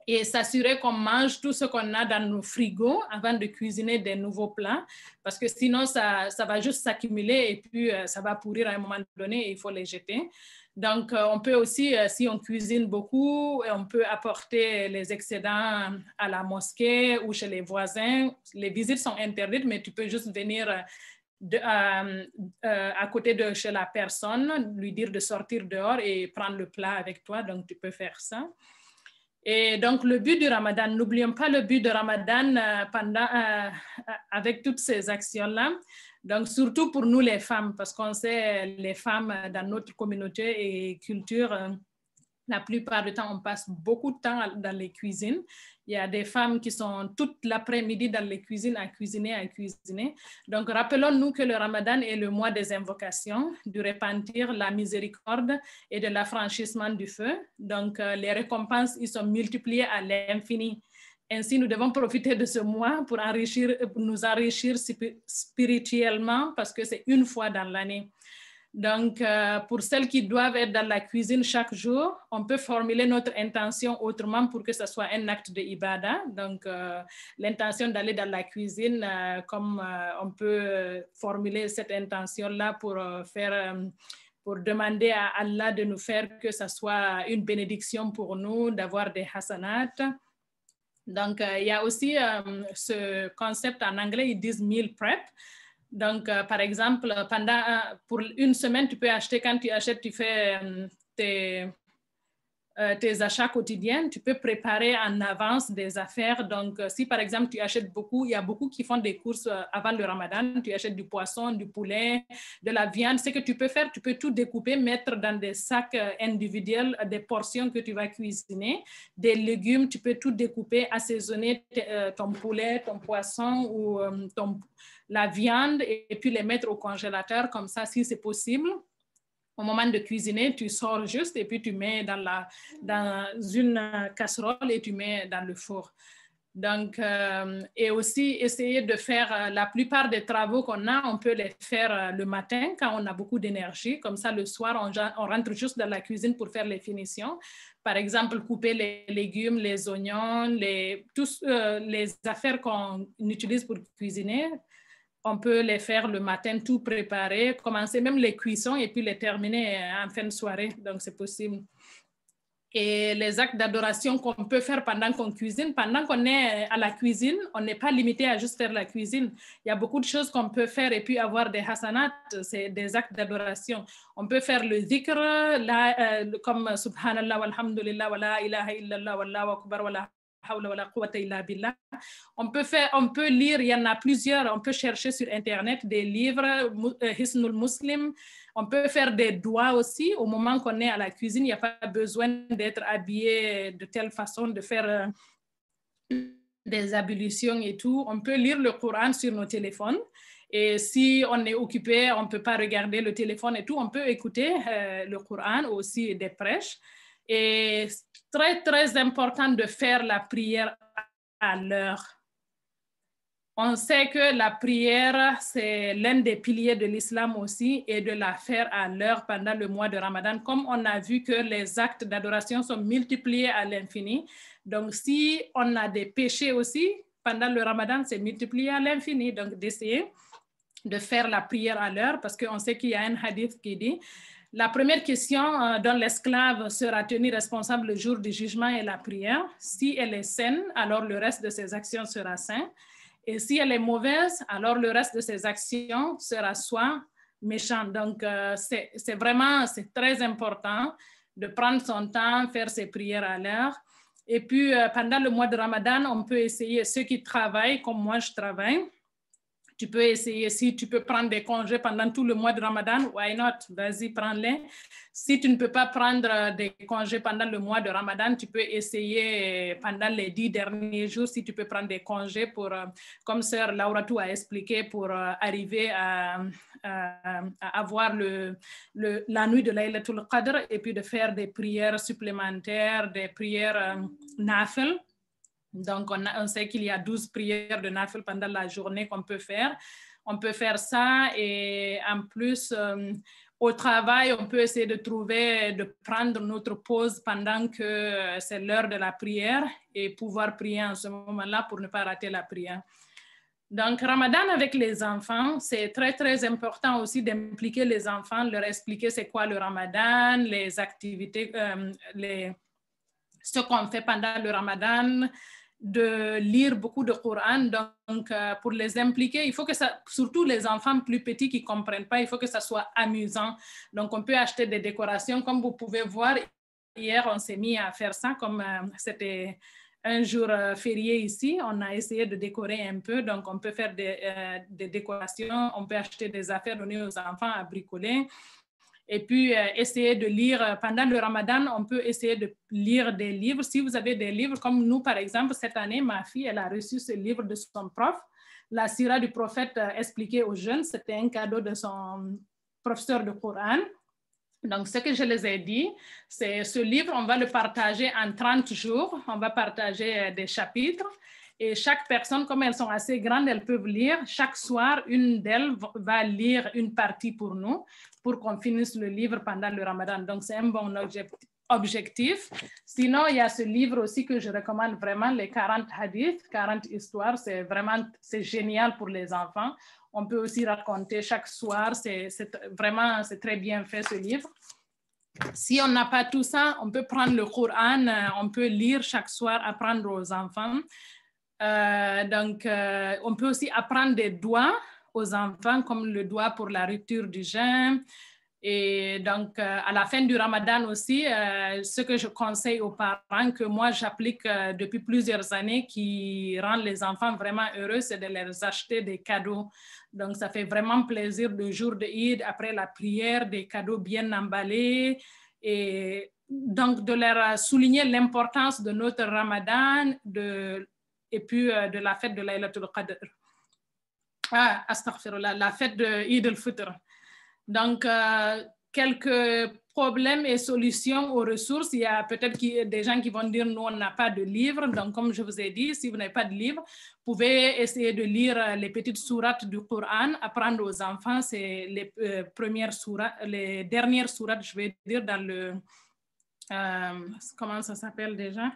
et s'assurer qu'on mange tout ce qu'on a dans nos frigos avant de cuisiner des nouveaux plats, parce que sinon, ça va juste s'accumuler et puis ça va pourrir à un moment donné et il faut les jeter. Donc, on peut aussi, si on cuisine beaucoup, on peut apporter les excédents à la mosquée ou chez les voisins. Les visites sont interdites, mais tu peux juste venir à côté de chez la personne, lui dire de sortir dehors et prendre le plat avec toi. Donc, tu peux faire ça. Et donc, le but du Ramadan, n'oublions pas le but du Ramadan avec toutes ces actions-là. Donc, surtout pour nous les femmes, parce qu'on sait les femmes dans notre communauté et culture, la plupart du temps, on passe beaucoup de temps dans les cuisines. Il y a des femmes qui sont toute l'après-midi dans les cuisines à cuisiner. Donc, rappelons-nous que le Ramadan est le mois des invocations, du repentir, la miséricorde et de l'affranchissement du feu. Donc, les récompenses, ils sont multipliées à l'infini. Ainsi, nous devons profiter de ce mois pour nous enrichir spirituellement parce que c'est une fois dans l'année. Donc, pour celles qui doivent être dans la cuisine chaque jour, on peut formuler notre intention autrement pour que ce soit un acte de ibadah. Donc, l'intention d'aller dans la cuisine, comme on peut formuler cette intention-là pour demander à Allah de nous faire que ce soit une bénédiction pour nous, d'avoir des hasanat. Donc, il y a aussi ce concept en anglais, ils disent meal prep. Donc, par exemple, pour une semaine, tu peux acheter, quand tu achètes, tu fais tes achats quotidiens, tu peux préparer en avance des affaires. Donc, si par exemple, tu achètes beaucoup, il y a beaucoup qui font des courses avant le Ramadan, tu achètes du poisson, du poulet, de la viande. Ce que tu peux faire, tu peux tout découper, mettre dans des sacs individuels, des portions que tu vas cuisiner, des légumes, tu peux tout découper, assaisonner ton poulet, ton poisson ou la viande et puis les mettre au congélateur comme ça, si c'est possible. Au moment de cuisiner, tu sors juste et puis tu mets dans une casserole et tu mets dans le four. Donc, et aussi essayer de faire la plupart des travaux qu'on a, on peut les faire le matin quand on a beaucoup d'énergie. Comme ça, le soir, on rentre juste dans la cuisine pour faire les finitions. Par exemple, couper les légumes, les oignons, tous les affaires qu'on utilise pour cuisiner. On peut les faire le matin, tout préparer, commencer même les cuissons et puis les terminer en fin de soirée. Donc, c'est possible. Et les actes d'adoration qu'on peut faire pendant qu'on cuisine, pendant qu'on est à la cuisine, on n'est pas limité à juste faire la cuisine. Il y a beaucoup de choses qu'on peut faire et puis avoir des hasanat, c'est des actes d'adoration. On peut faire le dhikr, comme subhanallah, walhamdulillah, wa la ilaha illallah, wallahu akbar, wa la on peut lire, il y en a plusieurs, on peut chercher sur Internet des livres, Hisnul Muslim, on peut faire des doigts aussi. Au moment qu'on est à la cuisine, il n'y a pas besoin d'être habillé de telle façon, de faire des ablutions et tout. On peut lire le Coran sur nos téléphones. Et si on est occupé, on ne peut pas regarder le téléphone et tout, on peut écouter le Coran aussi des prêches. Et très, très important de faire la prière à l'heure. On sait que la prière, c'est l'un des piliers de l'islam aussi, et de la faire à l'heure pendant le mois de Ramadan, comme on a vu que les actes d'adoration sont multipliés à l'infini. Donc, si on a des péchés aussi, pendant le Ramadan, c'est multiplié à l'infini. Donc, d'essayer de faire la prière à l'heure, parce qu'on sait qu'il y a un hadith qui dit la première question dont l'esclave sera tenu responsable le jour du jugement est la prière. Si elle est saine, alors le reste de ses actions sera sain. Et si elle est mauvaise, alors le reste de ses actions sera soit méchant. Donc, c'est très important de prendre son temps, faire ses prières à l'heure. Et puis, pendant le mois de Ramadan, on peut essayer, ceux qui travaillent, comme moi je travaille, tu peux essayer, si tu peux prendre des congés pendant tout le mois de Ramadan, why not? Vas-y, prends-les. Si tu ne peux pas prendre des congés pendant le mois de Ramadan, tu peux essayer pendant les 10 derniers jours, si tu peux prendre des congés pour, comme Sœur Lauratou a expliqué, pour arriver à avoir la nuit de Laylatul Qadr et puis de faire des prières supplémentaires, des prières nafil. Donc, on sait qu'il y a 12 prières de nafil pendant la journée qu'on peut faire. On peut faire ça et en plus, au travail, on peut essayer de prendre notre pause pendant que c'est l'heure de la prière et pouvoir prier en ce moment-là pour ne pas rater la prière. Donc, Ramadan avec les enfants, c'est très, très important aussi d'impliquer les enfants, leur expliquer c'est quoi le Ramadan, les activités, ce qu'on fait pendant le Ramadan, de lire beaucoup de Coran. Donc, pour les impliquer, il faut que ça, surtout les enfants plus petits qui ne comprennent pas, il faut que ça soit amusant. Donc, on peut acheter des décorations. Comme vous pouvez voir, hier, on s'est mis à faire ça, comme c'était un jour férié ici. On a essayé de décorer un peu. Donc, on peut faire des décorations. On peut acheter des affaires, donner aux enfants à bricoler. Et puis, essayer de lire, pendant le Ramadan, on peut essayer de lire des livres. Si vous avez des livres, comme nous, par exemple, cette année, ma fille, elle a reçu ce livre de son prof, La Sira du prophète expliquée aux jeunes. C'était un cadeau de son professeur de Coran. Donc, ce que je les ai dit, c'est ce livre, on va le partager en 30 jours. On va partager des chapitres. Et chaque personne, comme elles sont assez grandes, elles peuvent lire. Chaque soir, une d'elles va lire une partie pour nous, pour qu'on finisse le livre pendant le Ramadan. Donc, c'est un bon objectif. Sinon, il y a ce livre aussi que je recommande vraiment, les 40 hadiths, 40 histoires. C'est génial pour les enfants. On peut aussi raconter chaque soir. C'est très bien fait, ce livre. Si on n'a pas tout ça, on peut prendre le Coran, on peut lire chaque soir, apprendre aux enfants. On peut aussi apprendre des doigts aux enfants, comme le doigt pour la rupture du jeûne. Et donc, à la fin du Ramadan aussi, ce que je conseille aux parents, que moi j'applique depuis plusieurs années, qui rend les enfants vraiment heureux, c'est de leur acheter des cadeaux. Donc, ça fait vraiment plaisir le jour de Eid, après la prière, des cadeaux bien emballés. Et donc, de leur souligner l'importance de notre Ramadan et puis de la fête de Laylatul Qadr. Astaghfirullah, la fête de Eid al-Fitr. Donc, quelques problèmes et solutions aux ressources. Il y a peut-être des gens qui vont dire, nous, on n'a pas de livre. Donc, comme je vous ai dit, si vous n'avez pas de livre, vous pouvez essayer de lire les petites sourates du Coran, apprendre aux enfants. C'est les les dernières sourates, je vais dire, dans le... comment ça s'appelle déjà?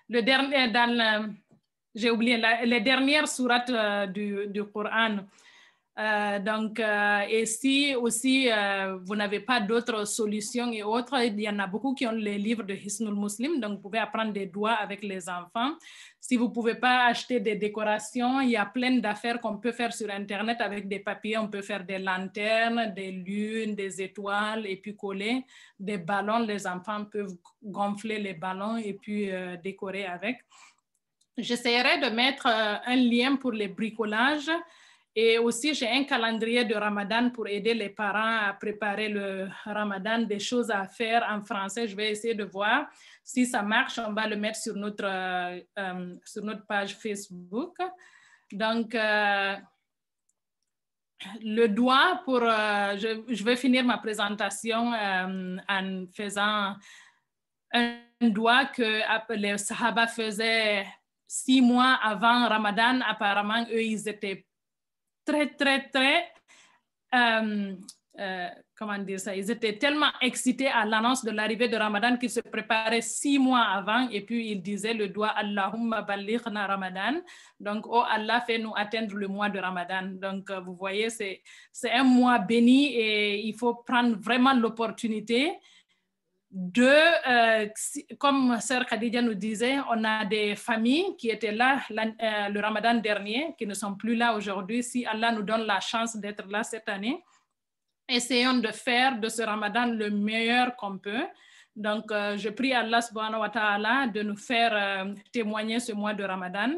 Le dernier, j'ai oublié, les dernières sourates du Coran. Et si aussi vous n'avez pas d'autres solutions et autres, il y en a beaucoup qui ont les livres de Hisnul Muslim, donc vous pouvez apprendre des doigts avec les enfants. Si vous ne pouvez pas acheter des décorations, il y a plein d'affaires qu'on peut faire sur Internet avec des papiers. On peut faire des lanternes, des lunes, des étoiles et puis coller des ballons. Les enfants peuvent gonfler les ballons et puis décorer avec. J'essaierai de mettre un lien pour les bricolages. Et aussi, j'ai un calendrier de Ramadan pour aider les parents à préparer le Ramadan, des choses à faire en français. Je vais essayer de voir si ça marche. On va le mettre sur notre page Facebook. Donc, le doigt pour... je vais finir ma présentation en faisant un doigt que les Sahaba faisaient 6 mois avant Ramadan. Apparemment, eux, ils étaient très, comment dire ça, ils étaient tellement excités à l'annonce de l'arrivée de Ramadan qu'ils se préparaient 6 mois avant et puis ils disaient le doigt Allahumma ballighna Ramadan. Donc, oh Allah, fais-nous atteindre le mois de Ramadan. Donc, vous voyez, c'est un mois béni et il faut prendre vraiment l'opportunité comme Sœur Khadija nous disait, on a des familles qui étaient là le Ramadan dernier, qui ne sont plus là aujourd'hui. Si Allah nous donne la chance d'être là cette année, essayons de faire de ce Ramadan le meilleur qu'on peut. Donc, je prie Allah subhanahu wa ta'ala de nous faire témoigner ce mois de Ramadan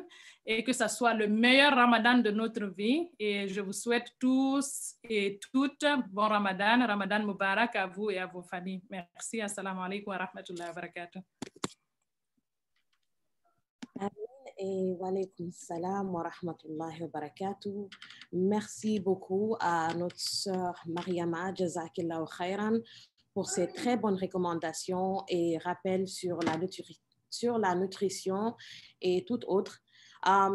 et que ça soit le meilleur Ramadan de notre vie. Et je vous souhaite tous et toutes bon Ramadan, Ramadan Mubarak à vous et à vos familles. Merci. Assalamu alaikum wa rahmatullahi wa barakatuh. Et wa alaykum salam wa rahmatullahi wa barakatuh. Merci beaucoup à notre sœur Mariama, Jazakillahu khairan, pour ces très bonnes recommandations et rappels sur la nutrition et tout autre.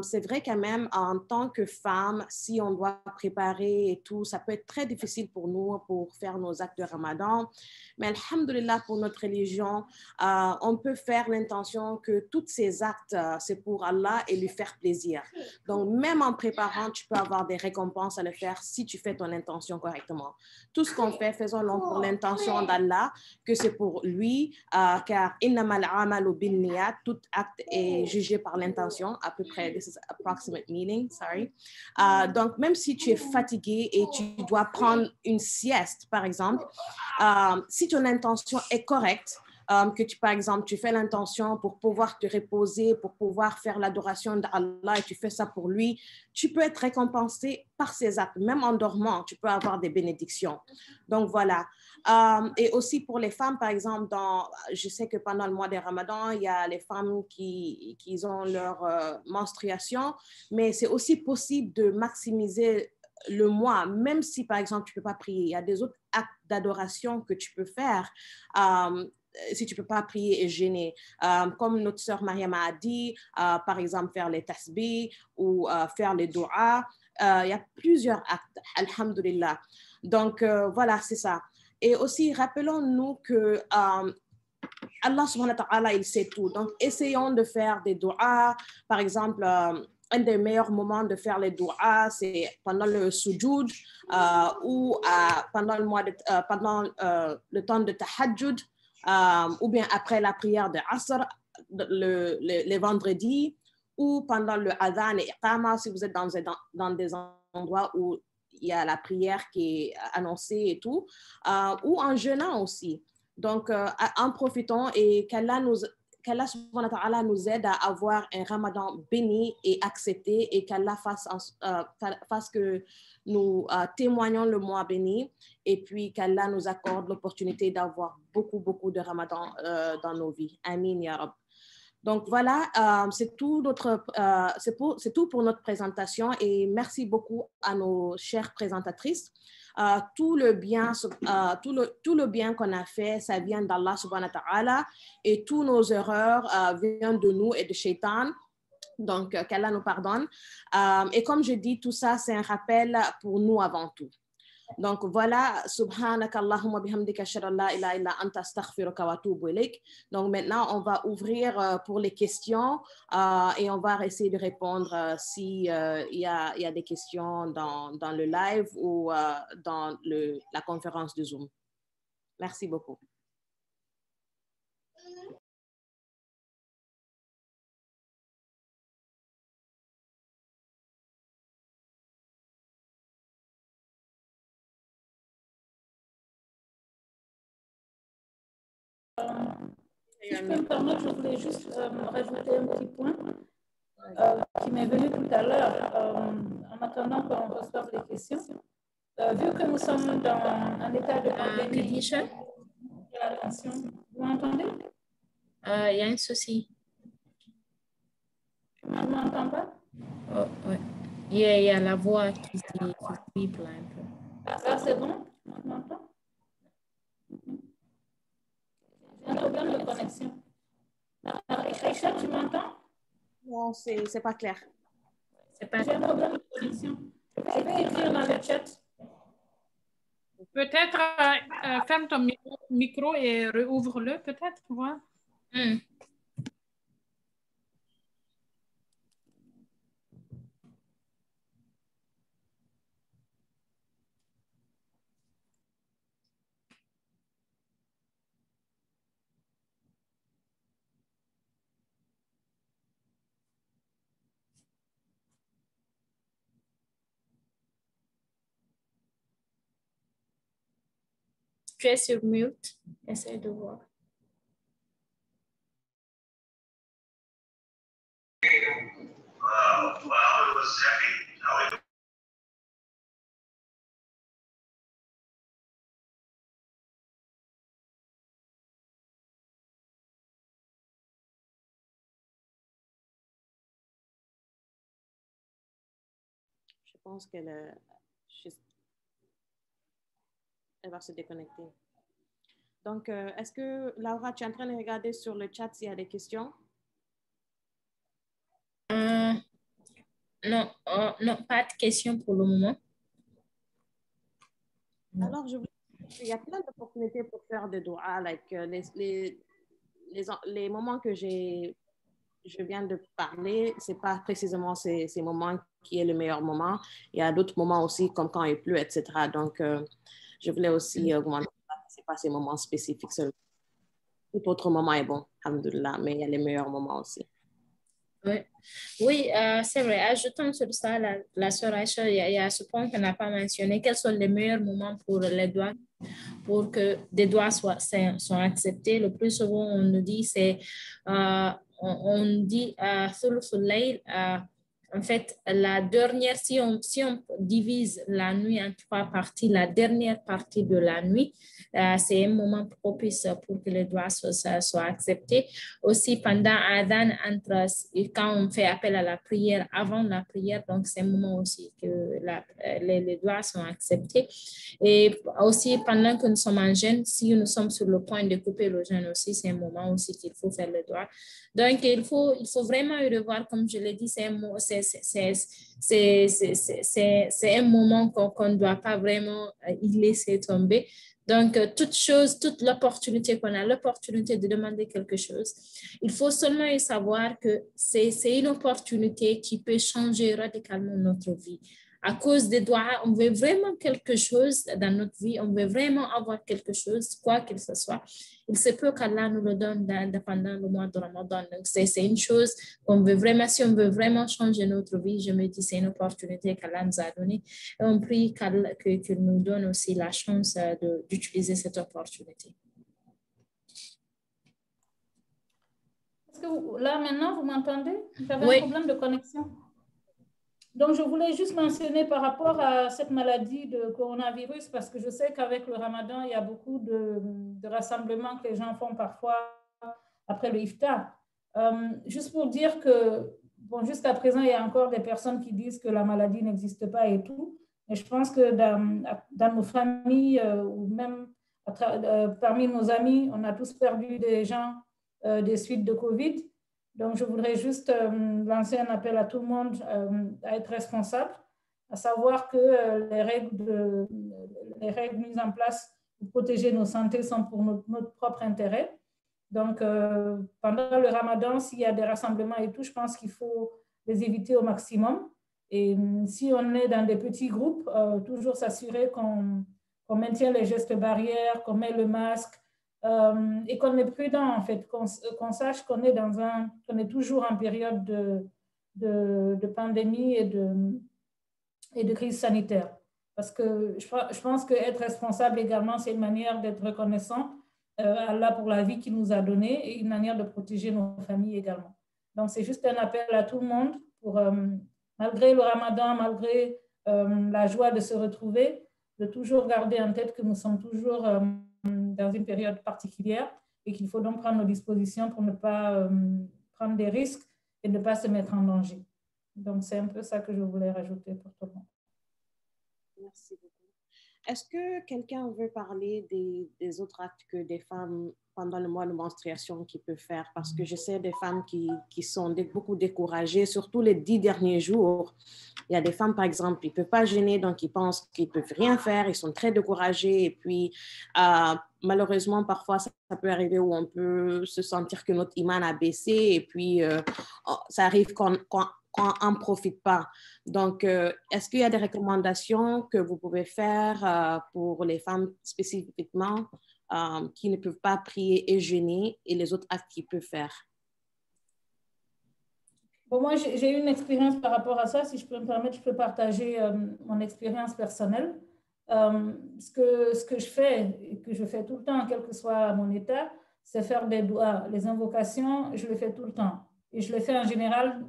C'est vrai quand même, en tant que femme, si on doit préparer et tout, ça peut être très difficile pour nous pour faire nos actes de Ramadan. Mais alhamdulillah, pour notre religion, on peut faire l'intention que tous ces actes, c'est pour Allah et lui faire plaisir. Donc, même en préparant, tu peux avoir des récompenses à le faire si tu fais ton intention correctement. Tout ce qu'on fait, faisons-le pour l'intention d'Allah, que c'est pour lui, car innamal amalu bin niyat, tout acte est jugé par l'intention, à peu près. This is approximate meaning, sorry. Donc, même si tu es fatigué et tu dois prendre une sieste, par exemple, si ton intention est correcte, par exemple, tu fais l'intention pour pouvoir te reposer, pour pouvoir faire l'adoration d'Allah et tu fais ça pour lui, tu peux être récompensé par ces actes. Même en dormant, tu peux avoir des bénédictions. Donc, voilà. Et aussi pour les femmes, par exemple, je sais que pendant le mois de Ramadan, il y a les femmes qui ont leur menstruation, mais c'est aussi possible de maximiser le mois, même si, par exemple, tu ne peux pas prier. Il y a des autres actes d'adoration que tu peux faire. si tu ne peux pas prier et jeûner. Comme notre sœur Mariam a dit, par exemple, faire les tasbih ou faire les doigts. Il y a plusieurs actes, alhamdulillah. Donc, voilà, c'est ça. Et aussi, rappelons-nous que Allah subhanahu wa ta'ala, il sait tout. Donc, essayons de faire des doigts. Par exemple, un des meilleurs moments de faire les doigts, c'est pendant le sujoud ou pendant le temps de tahajjud ou bien après la prière de Asr, les vendredis, ou pendant le adhan et iqama, si vous êtes dans des endroits où il y a la prière qui est annoncée et tout, ou en jeûnant aussi. Donc, en profitant et qu'Allah subhanahu wa ta'ala nous aide à avoir un ramadan béni et accepté et qu'Allah fasse que nous témoignons le mois béni et puis qu'Allah nous accorde l'opportunité d'avoir beaucoup de ramadan dans nos vies. Amin, ya Rab. Donc voilà, c'est tout pour notre présentation et merci beaucoup à nos chères présentatrices. Tout le bien qu'on a fait, ça vient d'Allah subhanahu wa ta'ala et toutes nos erreurs viennent de nous et de Shaitan. Donc, qu'Allah nous pardonne. Et comme je dis, tout ça, c'est un rappel pour nous avant tout. Donc voilà, subhanaka Allahumma bihamdika ashhadu an la ilaha illa anta astaghfiruka wa atubu ilaik. Donc maintenant, on va ouvrir pour les questions et on va essayer de répondre s'il y a des questions dans le live ou dans la conférence de Zoom. Merci beaucoup. Si je peux me permettre, je voulais juste rajouter un petit point qui m'est venu tout à l'heure en attendant qu'on reçoive les questions. Vu que nous sommes dans un état de pandémie, vous m'entendez? Il y a un souci. Tu ne m'entends pas? Oh, ouais. Il y a la voix qui triple un peu. Ça, c'est bon? Tu m'entends? J'ai un problème de connexion. Aïcha, tu m'entends? Non, c'est pas clair. J'ai un problème de connexion. Je vais écrire dans le chat. Peut-être ferme ton micro et rouvre-le, peut-être, voir. Tu es sur mute. Essaye de voir. Je pense qu'elle va se déconnecter. Donc, est-ce que, Laura, tu es en train de regarder sur le chat s'il y a des questions? Non, non, pas de questions pour le moment. Alors, il y a plein d'opportunités pour faire des doigts, like, les moments que je viens de parler, ce n'est pas précisément ces moments qui est le meilleur moment. Il y a d'autres moments aussi, comme quand il pleut, etc. Donc, je voulais aussi augmenter. Ce n'est pas ces moments spécifiques seulement. Tout autre moment est bon, alhamdoulilah, mais il y a les meilleurs moments aussi. Oui, c'est vrai. Ajoutons sur ça, la sœur Aïcha, il y a ce point qu'on n'a pas mentionné. Quels sont les meilleurs moments pour les doigts, pour que des doigts soient acceptés? Le plus souvent, on nous dit, c'est, on dit, En fait, la dernière, si on divise la nuit en 3 parties, la dernière partie de la nuit, c'est un moment propice pour que les doigts soient acceptés. Aussi, pendant Adhan, quand on fait appel à la prière, avant la prière, donc c'est un moment aussi que les doigts sont acceptés. Et aussi, pendant que nous sommes en jeûne, si nous sommes sur le point de couper le jeûne aussi, c'est un moment aussi qu'il faut faire les doigts. Donc, il faut vraiment y revoir, comme je l'ai dit, c'est un moment qu'on ne doit pas vraiment y laisser tomber. Donc, toute l'opportunité qu'on a, l'opportunité de demander quelque chose, il faut seulement y savoir que c'est une opportunité qui peut changer radicalement notre vie. À cause des doigts, on veut vraiment quelque chose dans notre vie, on veut vraiment avoir quelque chose, quoi qu'il ce soit. Il se peut qu'Allah nous le donne pendant le mois de Ramadan. Donc, c'est une chose qu'on veut vraiment, si on veut vraiment changer notre vie, je me dis c'est une opportunité qu'Allah nous a donnée. Et on prie qu'il nous donne aussi la chance d'utiliser cette opportunité. Est-ce que là, maintenant, vous m'entendez? J'avais Oui. un problème de connexion. Donc, je voulais juste mentionner par rapport à cette maladie de coronavirus, parce que je sais qu'avec le Ramadan, il y a beaucoup de rassemblements que les gens font parfois après le iftar. Juste pour dire que, bon, jusqu'à présent, il y a encore des personnes qui disent que la maladie n'existe pas et tout. Mais je pense que dans nos familles ou même parmi nos amis, on a tous perdu des gens des suites de Covid. Donc, je voudrais juste lancer un appel à tout le monde à être responsable, à savoir que les règles mises en place pour protéger nos santé sont pour notre propre intérêt. Donc, pendant le Ramadan, s'il y a des rassemblements et tout, je pense qu'il faut les éviter au maximum. Et si on est dans des petits groupes, toujours s'assurer qu'on maintient les gestes barrières, qu'on met le masque, et qu'on est prudent, en fait, qu'on sache qu'on est toujours en période de pandémie et de crise sanitaire. Parce que je pense qu'être responsable également, c'est une manière d'être reconnaissant à Allah pour la vie qu'il nous a donnée et une manière de protéger nos familles également. Donc, c'est juste un appel à tout le monde pour, malgré le Ramadan, malgré la joie de se retrouver, de toujours garder en tête que nous sommes toujours dans une période particulière et qu'il faut donc prendre nos dispositions pour ne pas prendre des risques et ne pas se mettre en danger. Donc, c'est un peu ça que je voulais rajouter pour tout le monde. Merci beaucoup. Est-ce que quelqu'un veut parler des autres actes que des femmes pendant le mois de menstruation qui peuvent faire? Parce que je sais des femmes qui sont beaucoup découragées, surtout les 10 derniers jours. Il y a des femmes, par exemple, ils ne peuvent pas jeûner, donc ils pensent qu'ils ne peuvent rien faire, ils sont très découragés. Et puis, malheureusement, parfois, ça peut arriver où on peut se sentir que notre iman a baissé et puis ça arrive qu'on n'en profite pas. Donc, est-ce qu'il y a des recommandations que vous pouvez faire pour les femmes spécifiquement qui ne peuvent pas prier et jeûner et les autres actes qu'ils peuvent faire? Bon, moi, j'ai eu une expérience par rapport à ça. Si je peux me permettre, je peux partager mon expérience personnelle. Ce que je fais et que je fais tout le temps, quel que soit mon état, c'est faire des doigts. Les invocations, je le fais tout le temps. Et je le fais en général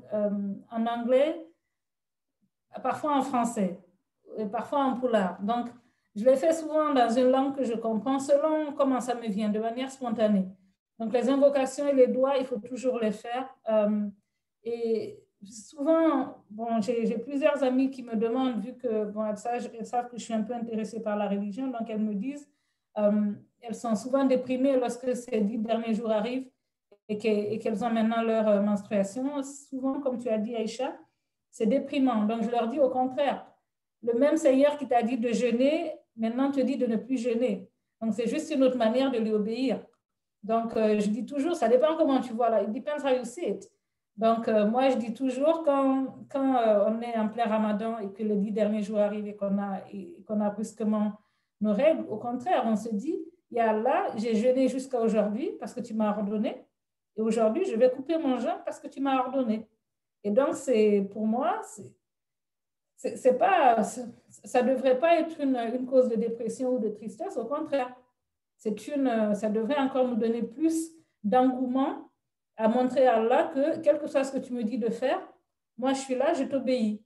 en anglais, parfois en français, et parfois en pulaar. Donc, je le fais souvent dans une langue que je comprends selon comment ça me vient, de manière spontanée. Donc, les invocations et les doigts, il faut toujours les faire. Et souvent, bon, j'ai plusieurs amies qui me demandent, vu que bon, elles savent que je suis un peu intéressée par la religion, donc elles me disent, elles sont souvent déprimées lorsque ces 10 derniers jours arrivent et qu'elles ont maintenant leur menstruation. Souvent, comme tu as dit, Aïcha, c'est déprimant. Donc, je leur dis au contraire, le même Seigneur qui t'a dit de jeûner, maintenant te dit de ne plus jeûner. Donc, c'est juste une autre manière de lui obéir. Donc, je dis toujours, ça dépend comment tu vois là. It depends how you see it. Donc, moi, je dis toujours, quand on est en plein Ramadan et que les 10 derniers jours arrivent et qu'on a brusquement nos règles, au contraire, on se dit, Ya Allah, j'ai jeûné jusqu'à aujourd'hui parce que tu m'as ordonné. Et aujourd'hui, je vais couper mon jeûne parce que tu m'as ordonné. Et donc, pour moi, ça ne devrait pas être une cause de dépression ou de tristesse. Au contraire, ça devrait encore nous donner plus d'engouement à montrer à Allah que, quel que soit ce que tu me dis de faire, moi je suis là, je t'obéis.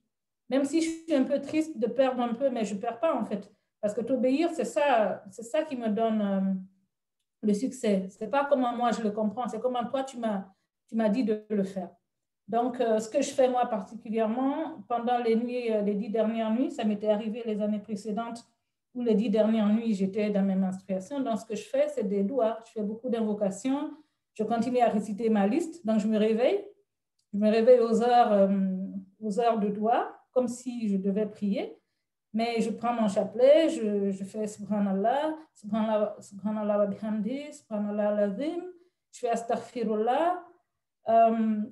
Même si je suis un peu triste de perdre un peu, mais je ne perds pas en fait. Parce que t'obéir, c'est ça qui me donne le succès. Ce n'est pas comment moi je le comprends, c'est comment toi tu m'as dit de le faire. Donc, ce que je fais moi particulièrement, pendant les 10 dernières nuits, ça m'était arrivé les années précédentes, où les 10 dernières nuits, j'étais dans mes menstruations. Donc, ce que je fais, c'est des doigts. Je fais beaucoup d'invocations. Je continue à réciter ma liste. Donc, je me réveille. Je me réveille aux heures de doigts, comme si je devais prier. Mais je prends mon chapelet, je fais Subhanallah, Subhanallah wa bihamdi, Subhanallah al-azim. Je fais Astaghfirullah.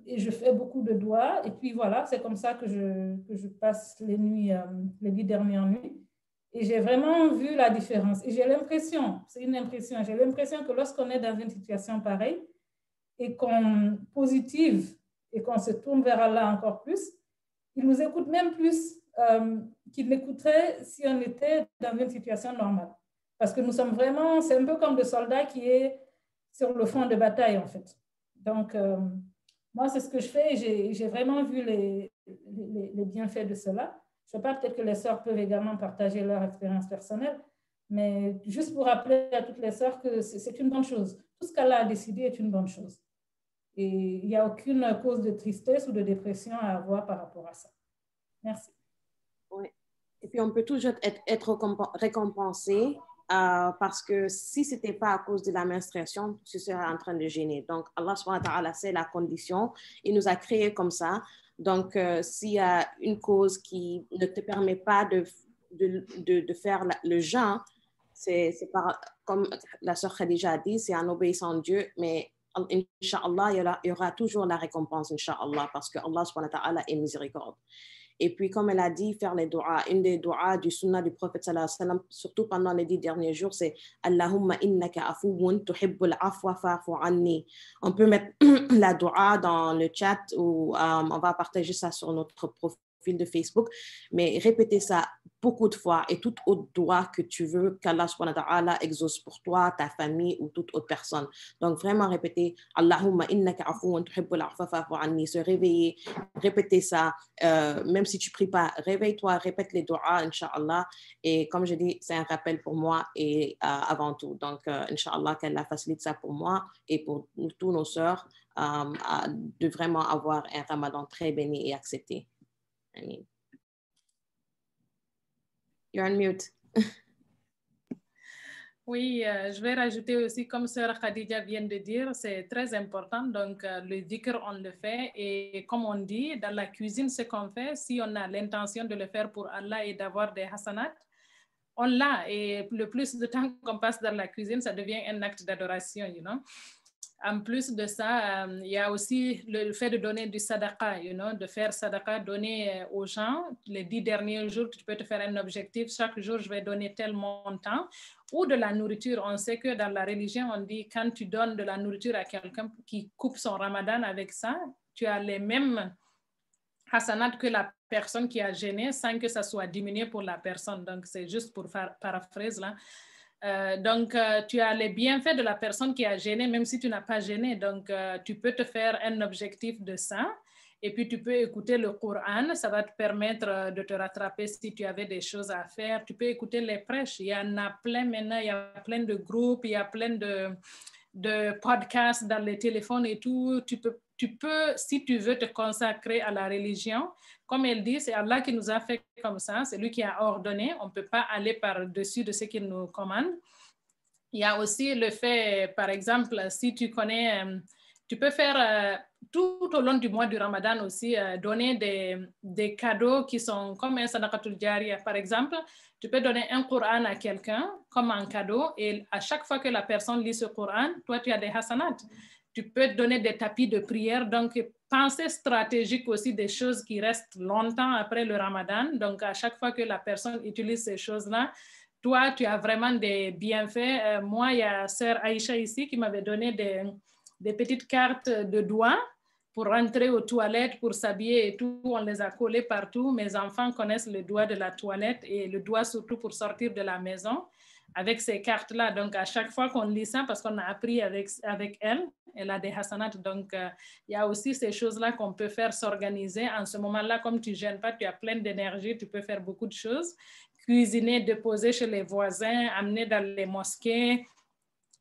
Et je fais beaucoup de doigts. Et puis voilà, c'est comme ça que je passe les nuits, les 10 dernières nuits. Et j'ai vraiment vu la différence. Et j'ai l'impression, c'est une impression, j'ai l'impression que lorsqu'on est dans une situation pareille et qu'on positive et qu'on se tourne vers Allah encore plus, il nous écoute même plus qu'il l'écouterait si on était dans une situation normale. Parce que nous sommes vraiment, c'est un peu comme le soldat qui est sur le front de bataille en fait. Donc, moi, c'est ce que je fais et j'ai vraiment vu les bienfaits de cela. Je ne sais pas, peut-être que les sœurs peuvent également partager leur expérience personnelle, mais juste pour rappeler à toutes les sœurs que c'est une bonne chose. Tout ce qu'Allah a décidé est une bonne chose. Et il n'y a aucune cause de tristesse ou de dépression à avoir par rapport à ça. Merci. Oui. Et puis, on peut toujours être récompensé parce que si ce n'était pas à cause de la menstruation, tu serais en train de gêner. Donc, Allah subhanahu wa ta'ala, c'est la condition. Il nous a créés comme ça. Donc, s'il y a une cause qui ne te permet pas de faire le jeûne, c'est comme la sœur Khadija a dit, c'est en obéissant à Dieu, mais Inch'Allah, il y aura toujours la récompense, Inch'Allah, parce que Allah subhanahu wa ta'ala est miséricorde. Et puis, comme elle a dit, faire les doigts. Une des doigts du sunnah du prophète, sallallahu alayhi wa sallam, surtout pendant les 10 derniers jours, c'est Allahumma innaka afuwun tuhibbul afwa fa'fu anni. On peut mettre la doua dans le chat ou on va partager ça sur notre profil de Facebook, mais répétez ça beaucoup de fois et toute autre doigt que tu veux qu'Allah subhanahu wa ta'ala exauce pour toi, ta famille ou toute autre personne. Donc vraiment répétez Allahumma innaka afuwun tuhibbul afwa fa'fu anni. Se réveiller, répétez ça, même si tu pries pas, réveille-toi, répète les doigts, Inch'Allah. Et comme je dis, c'est un rappel pour moi et avant tout. Donc Inch'Allah qu'Allah facilite ça pour moi et pour tous nos sœurs de vraiment avoir un Ramadan très béni et accepté. I mean, you're on mute. Oui, je vais rajouter aussi, comme sœur Khadija vient de dire, c'est très important. Donc, le dhikr, on le fait. Et comme on dit, dans la cuisine, ce qu'on fait, si on a l'intention de le faire pour Allah et d'avoir des hasanat, on l'a. Et le plus de temps qu'on passe dans la cuisine, ça devient un acte d'adoration, you know. En plus de ça, il y a aussi le fait de donner du sadaqa, de faire sadaqa, donner aux gens. Les 10 derniers jours, tu peux te faire un objectif. Chaque jour, je vais donner tel montant. Ou de la nourriture. On sait que dans la religion, on dit quand tu donnes de la nourriture à quelqu'un qui coupe son ramadan avec ça, tu as les mêmes hasanat que la personne qui a jeûné sans que ça soit diminué pour la personne. Donc, c'est juste pour faire paraphrase là. Donc, tu as les bienfaits de la personne qui a jeûné, même si tu n'as pas jeûné. Donc, tu peux te faire un objectif de ça. Et puis, tu peux écouter le Coran. Ça va te permettre de te rattraper si tu avais des choses à faire. Tu peux écouter les prêches. Il y en a plein maintenant. Il y a plein de groupes. Il y a plein de podcasts dans les téléphones et tout. Tu peux, si tu veux te consacrer à la religion, comme elle dit, c'est Allah qui nous a fait comme ça, c'est lui qui a ordonné, on ne peut pas aller par-dessus de ce qu'il nous commande. Il y a aussi le fait, par exemple, si tu connais, tu peux faire tout au long du mois du Ramadan aussi, donner des cadeaux qui sont comme un sadaqatul jariya. Par exemple, tu peux donner un Coran à quelqu'un comme un cadeau et à chaque fois que la personne lit ce Coran, toi, tu as des hasanat. Tu peux donner des tapis de prière. Donc, pensée stratégique aussi des choses qui restent longtemps après le Ramadan. Donc, à chaque fois que la personne utilise ces choses-là, toi, tu as vraiment des bienfaits. Moi, il y a sœur Aïcha ici qui m'avait donné des petites cartes de doigts pour rentrer aux toilettes, pour s'habiller et tout, on les a collés partout. Mes enfants connaissent le doigt de la toilette et le doigt surtout pour sortir de la maison avec ces cartes-là. Donc, à chaque fois qu'on lit ça, parce qu'on a appris avec elle, elle a des hasanat. Donc, il y a aussi ces choses-là qu'on peut faire s'organiser. En ce moment-là, comme tu ne gênes pas, tu as plein d'énergie, tu peux faire beaucoup de choses. Cuisiner, déposer chez les voisins, amener dans les mosquées,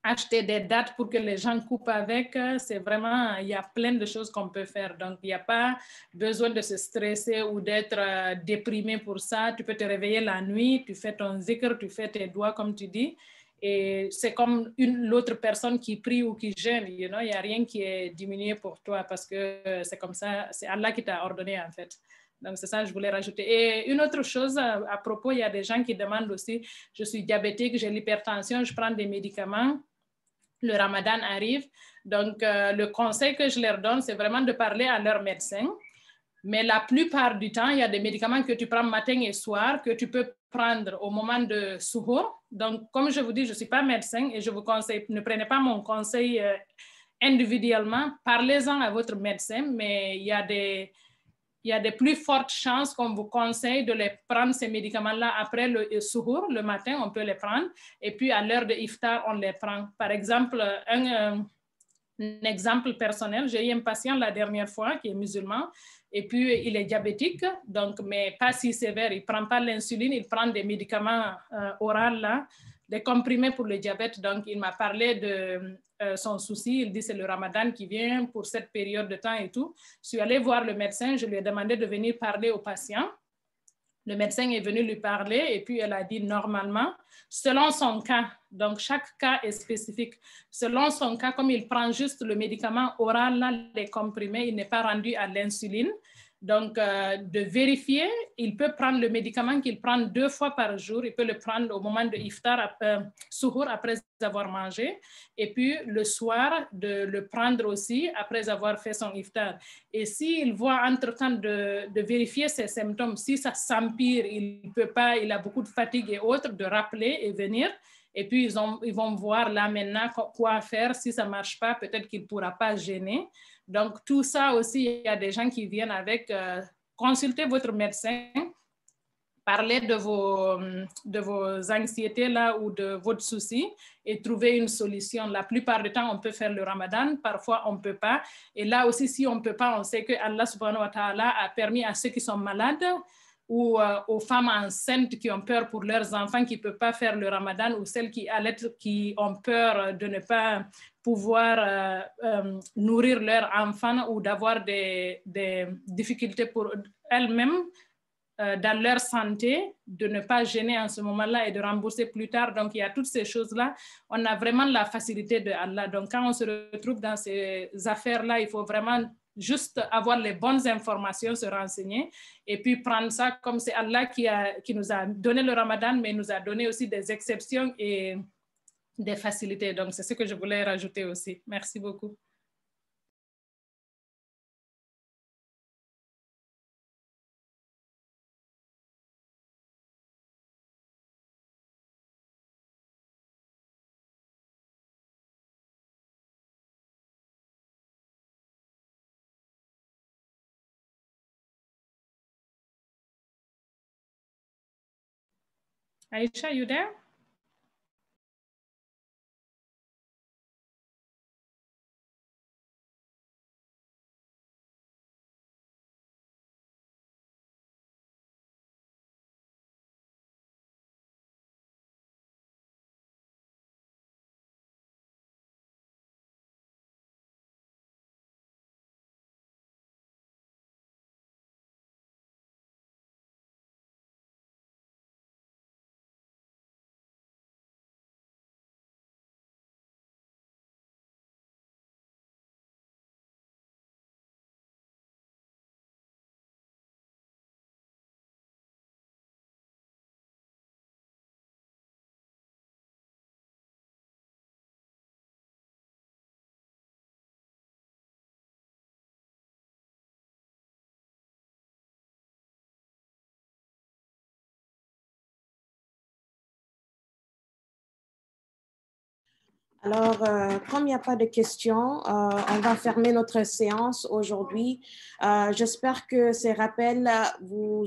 acheter des dates pour que les gens coupent avec, c'est vraiment, il y a plein de choses qu'on peut faire. Donc, il n'y a pas besoin de se stresser ou d'être déprimé pour ça. Tu peux te réveiller la nuit, tu fais ton zikr, tu fais tes doigts comme tu dis. Et c'est comme l'autre personne qui prie ou qui jeûne, il n'y a rien qui est diminué pour toi parce que c'est comme ça, c'est Allah qui t'a ordonné en fait. Donc, c'est ça que je voulais rajouter. Et une autre chose à propos, il y a des gens qui demandent aussi, je suis diabétique, j'ai l'hypertension, je prends des médicaments. Le Ramadan arrive. Donc, le conseil que je leur donne, c'est vraiment de parler à leur médecin. Mais la plupart du temps, il y a des médicaments que tu prends matin et soir, que tu peux prendre au moment de suhour. Donc, comme je vous dis, je ne suis pas médecin et je vous conseille, ne prenez pas mon conseil individuellement. Parlez-en à votre médecin, mais il y a des plus fortes chances qu'on vous conseille de les prendre, ces médicaments-là, après le suhour, le matin, on peut les prendre, et puis à l'heure de iftar, on les prend. Par exemple, un exemple personnel, j'ai eu un patient la dernière fois qui est musulman, et puis il est diabétique, donc, mais pas si sévère, il ne prend pas l'insuline, il prend des médicaments oraux, là, des comprimés pour le diabète. Donc, il m'a parlé de son souci. Il dit c'est le Ramadan qui vient pour cette période de temps et tout. Je suis allée voir le médecin. Je lui ai demandé de venir parler au patient. Le médecin est venu lui parler et puis elle a dit normalement, selon son cas, donc chaque cas est spécifique. Selon son cas, comme il prend juste le médicament oral, là, les comprimés, il n'est pas rendu à l'insuline. Donc, de vérifier, il peut prendre le médicament qu'il prend 2 fois par jour. Il peut le prendre au moment de iftar, suhour, après avoir mangé. Et puis, le soir, de le prendre aussi après avoir fait son iftar. Et s'il voit entre-temps de vérifier ses symptômes, si ça s'empire, il ne peut pas, il a beaucoup de fatigue et autres, de rappeler et venir. Et puis, ils vont voir là maintenant quoi faire. Si ça ne marche pas, peut-être qu'il ne pourra pas gêner. Donc, tout ça aussi, il y a des gens qui viennent avec, consultez votre médecin, parlez de vos anxiétés là ou de votre souci et trouver une solution. La plupart du temps, on peut faire le Ramadan, parfois on ne peut pas. Et là aussi, si on ne peut pas, on sait que Allah subhanahu wa ta'ala a permis à ceux qui sont malades ou aux femmes enceintes qui ont peur pour leurs enfants qui ne peuvent pas faire le Ramadan ou celles qui allaitent, qui ont peur de ne pas pouvoir nourrir leurs enfants ou d'avoir des difficultés pour elles-mêmes dans leur santé, de ne pas gêner en ce moment-là et de rembourser plus tard. Donc, il y a toutes ces choses-là. On a vraiment la facilité de Allah. Donc, quand on se retrouve dans ces affaires-là, il faut vraiment juste avoir les bonnes informations, se renseigner et puis prendre ça comme c'est Allah qui nous a donné le Ramadan, mais nous a donné aussi des exceptions et des facilités. Donc, c'est ce que je voulais rajouter aussi. Merci beaucoup. Aisha, you there? Alors, comme il n'y a pas de questions, on va fermer notre séance aujourd'hui. J'espère que ces rappels vous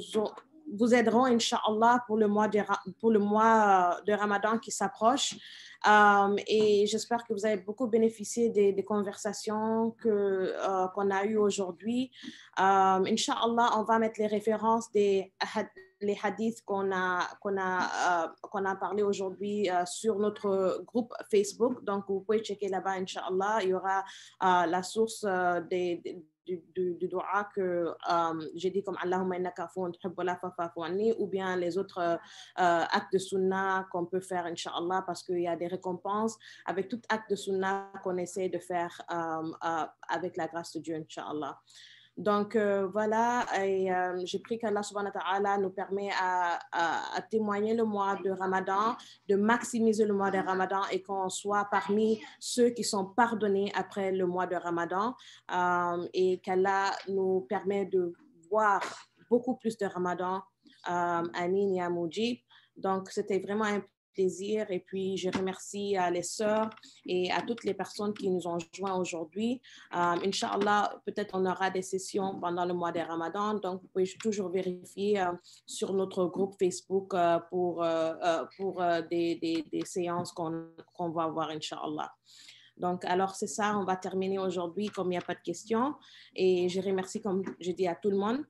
aideront, Inch'Allah, pour le mois de Ramadan qui s'approche. Et j'espère que vous avez beaucoup bénéficié des conversations qu'on a eues aujourd'hui. Inch'Allah, on va mettre les références les hadiths qu'on a parlé aujourd'hui sur notre groupe Facebook. Donc, vous pouvez checker là-bas, Inch'Allah. Il y aura la source du dua que j'ai dit comme Allahumma innaka afuwwun tuhibbul afwa fa'fu anni, ou bien les autres actes de sunnah qu'on peut faire, Inch'Allah, parce qu'il y a des récompenses avec tout acte de sunnah qu'on essaie de faire avec la grâce de Dieu, Inch'Allah. Donc, voilà, et j'ai pris qu'Allah subhanahu wa ta'ala nous permet à témoigner le mois de Ramadan, de maximiser le mois de Ramadan et qu'on soit parmi ceux qui sont pardonnés après le mois de Ramadan, et qu'Allah nous permet de voir beaucoup plus de Ramadan. Amin ya Mujib. Donc, c'était vraiment un plaisir, et puis je remercie les sœurs et à toutes les personnes qui nous ont joints aujourd'hui. Inch'Allah, peut-être on aura des sessions pendant le mois de Ramadan, donc vous pouvez toujours vérifier sur notre groupe Facebook pour des séances qu'on va avoir, Inch'Allah. Donc, alors c'est ça, on va terminer aujourd'hui comme il n'y a pas de questions. Et je remercie, comme je dis à tout le monde,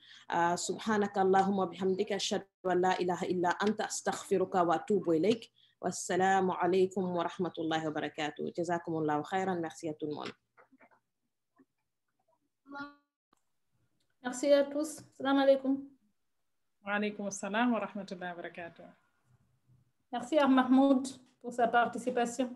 Subhanaka Allahumma bihamdika ashhadu an la ilaha illa anta astaghfiruka wa atubu ilayk. Wassalamu alaykum wa rahmatullahi wa barakatuh. Jazakumullahu khairan. Merci à tout le monde. Merci à tous. Salam alaikum. Wa alaykum assalam wa rahmatullahi wa barakatuh. Merci à Mahmoud pour sa participation.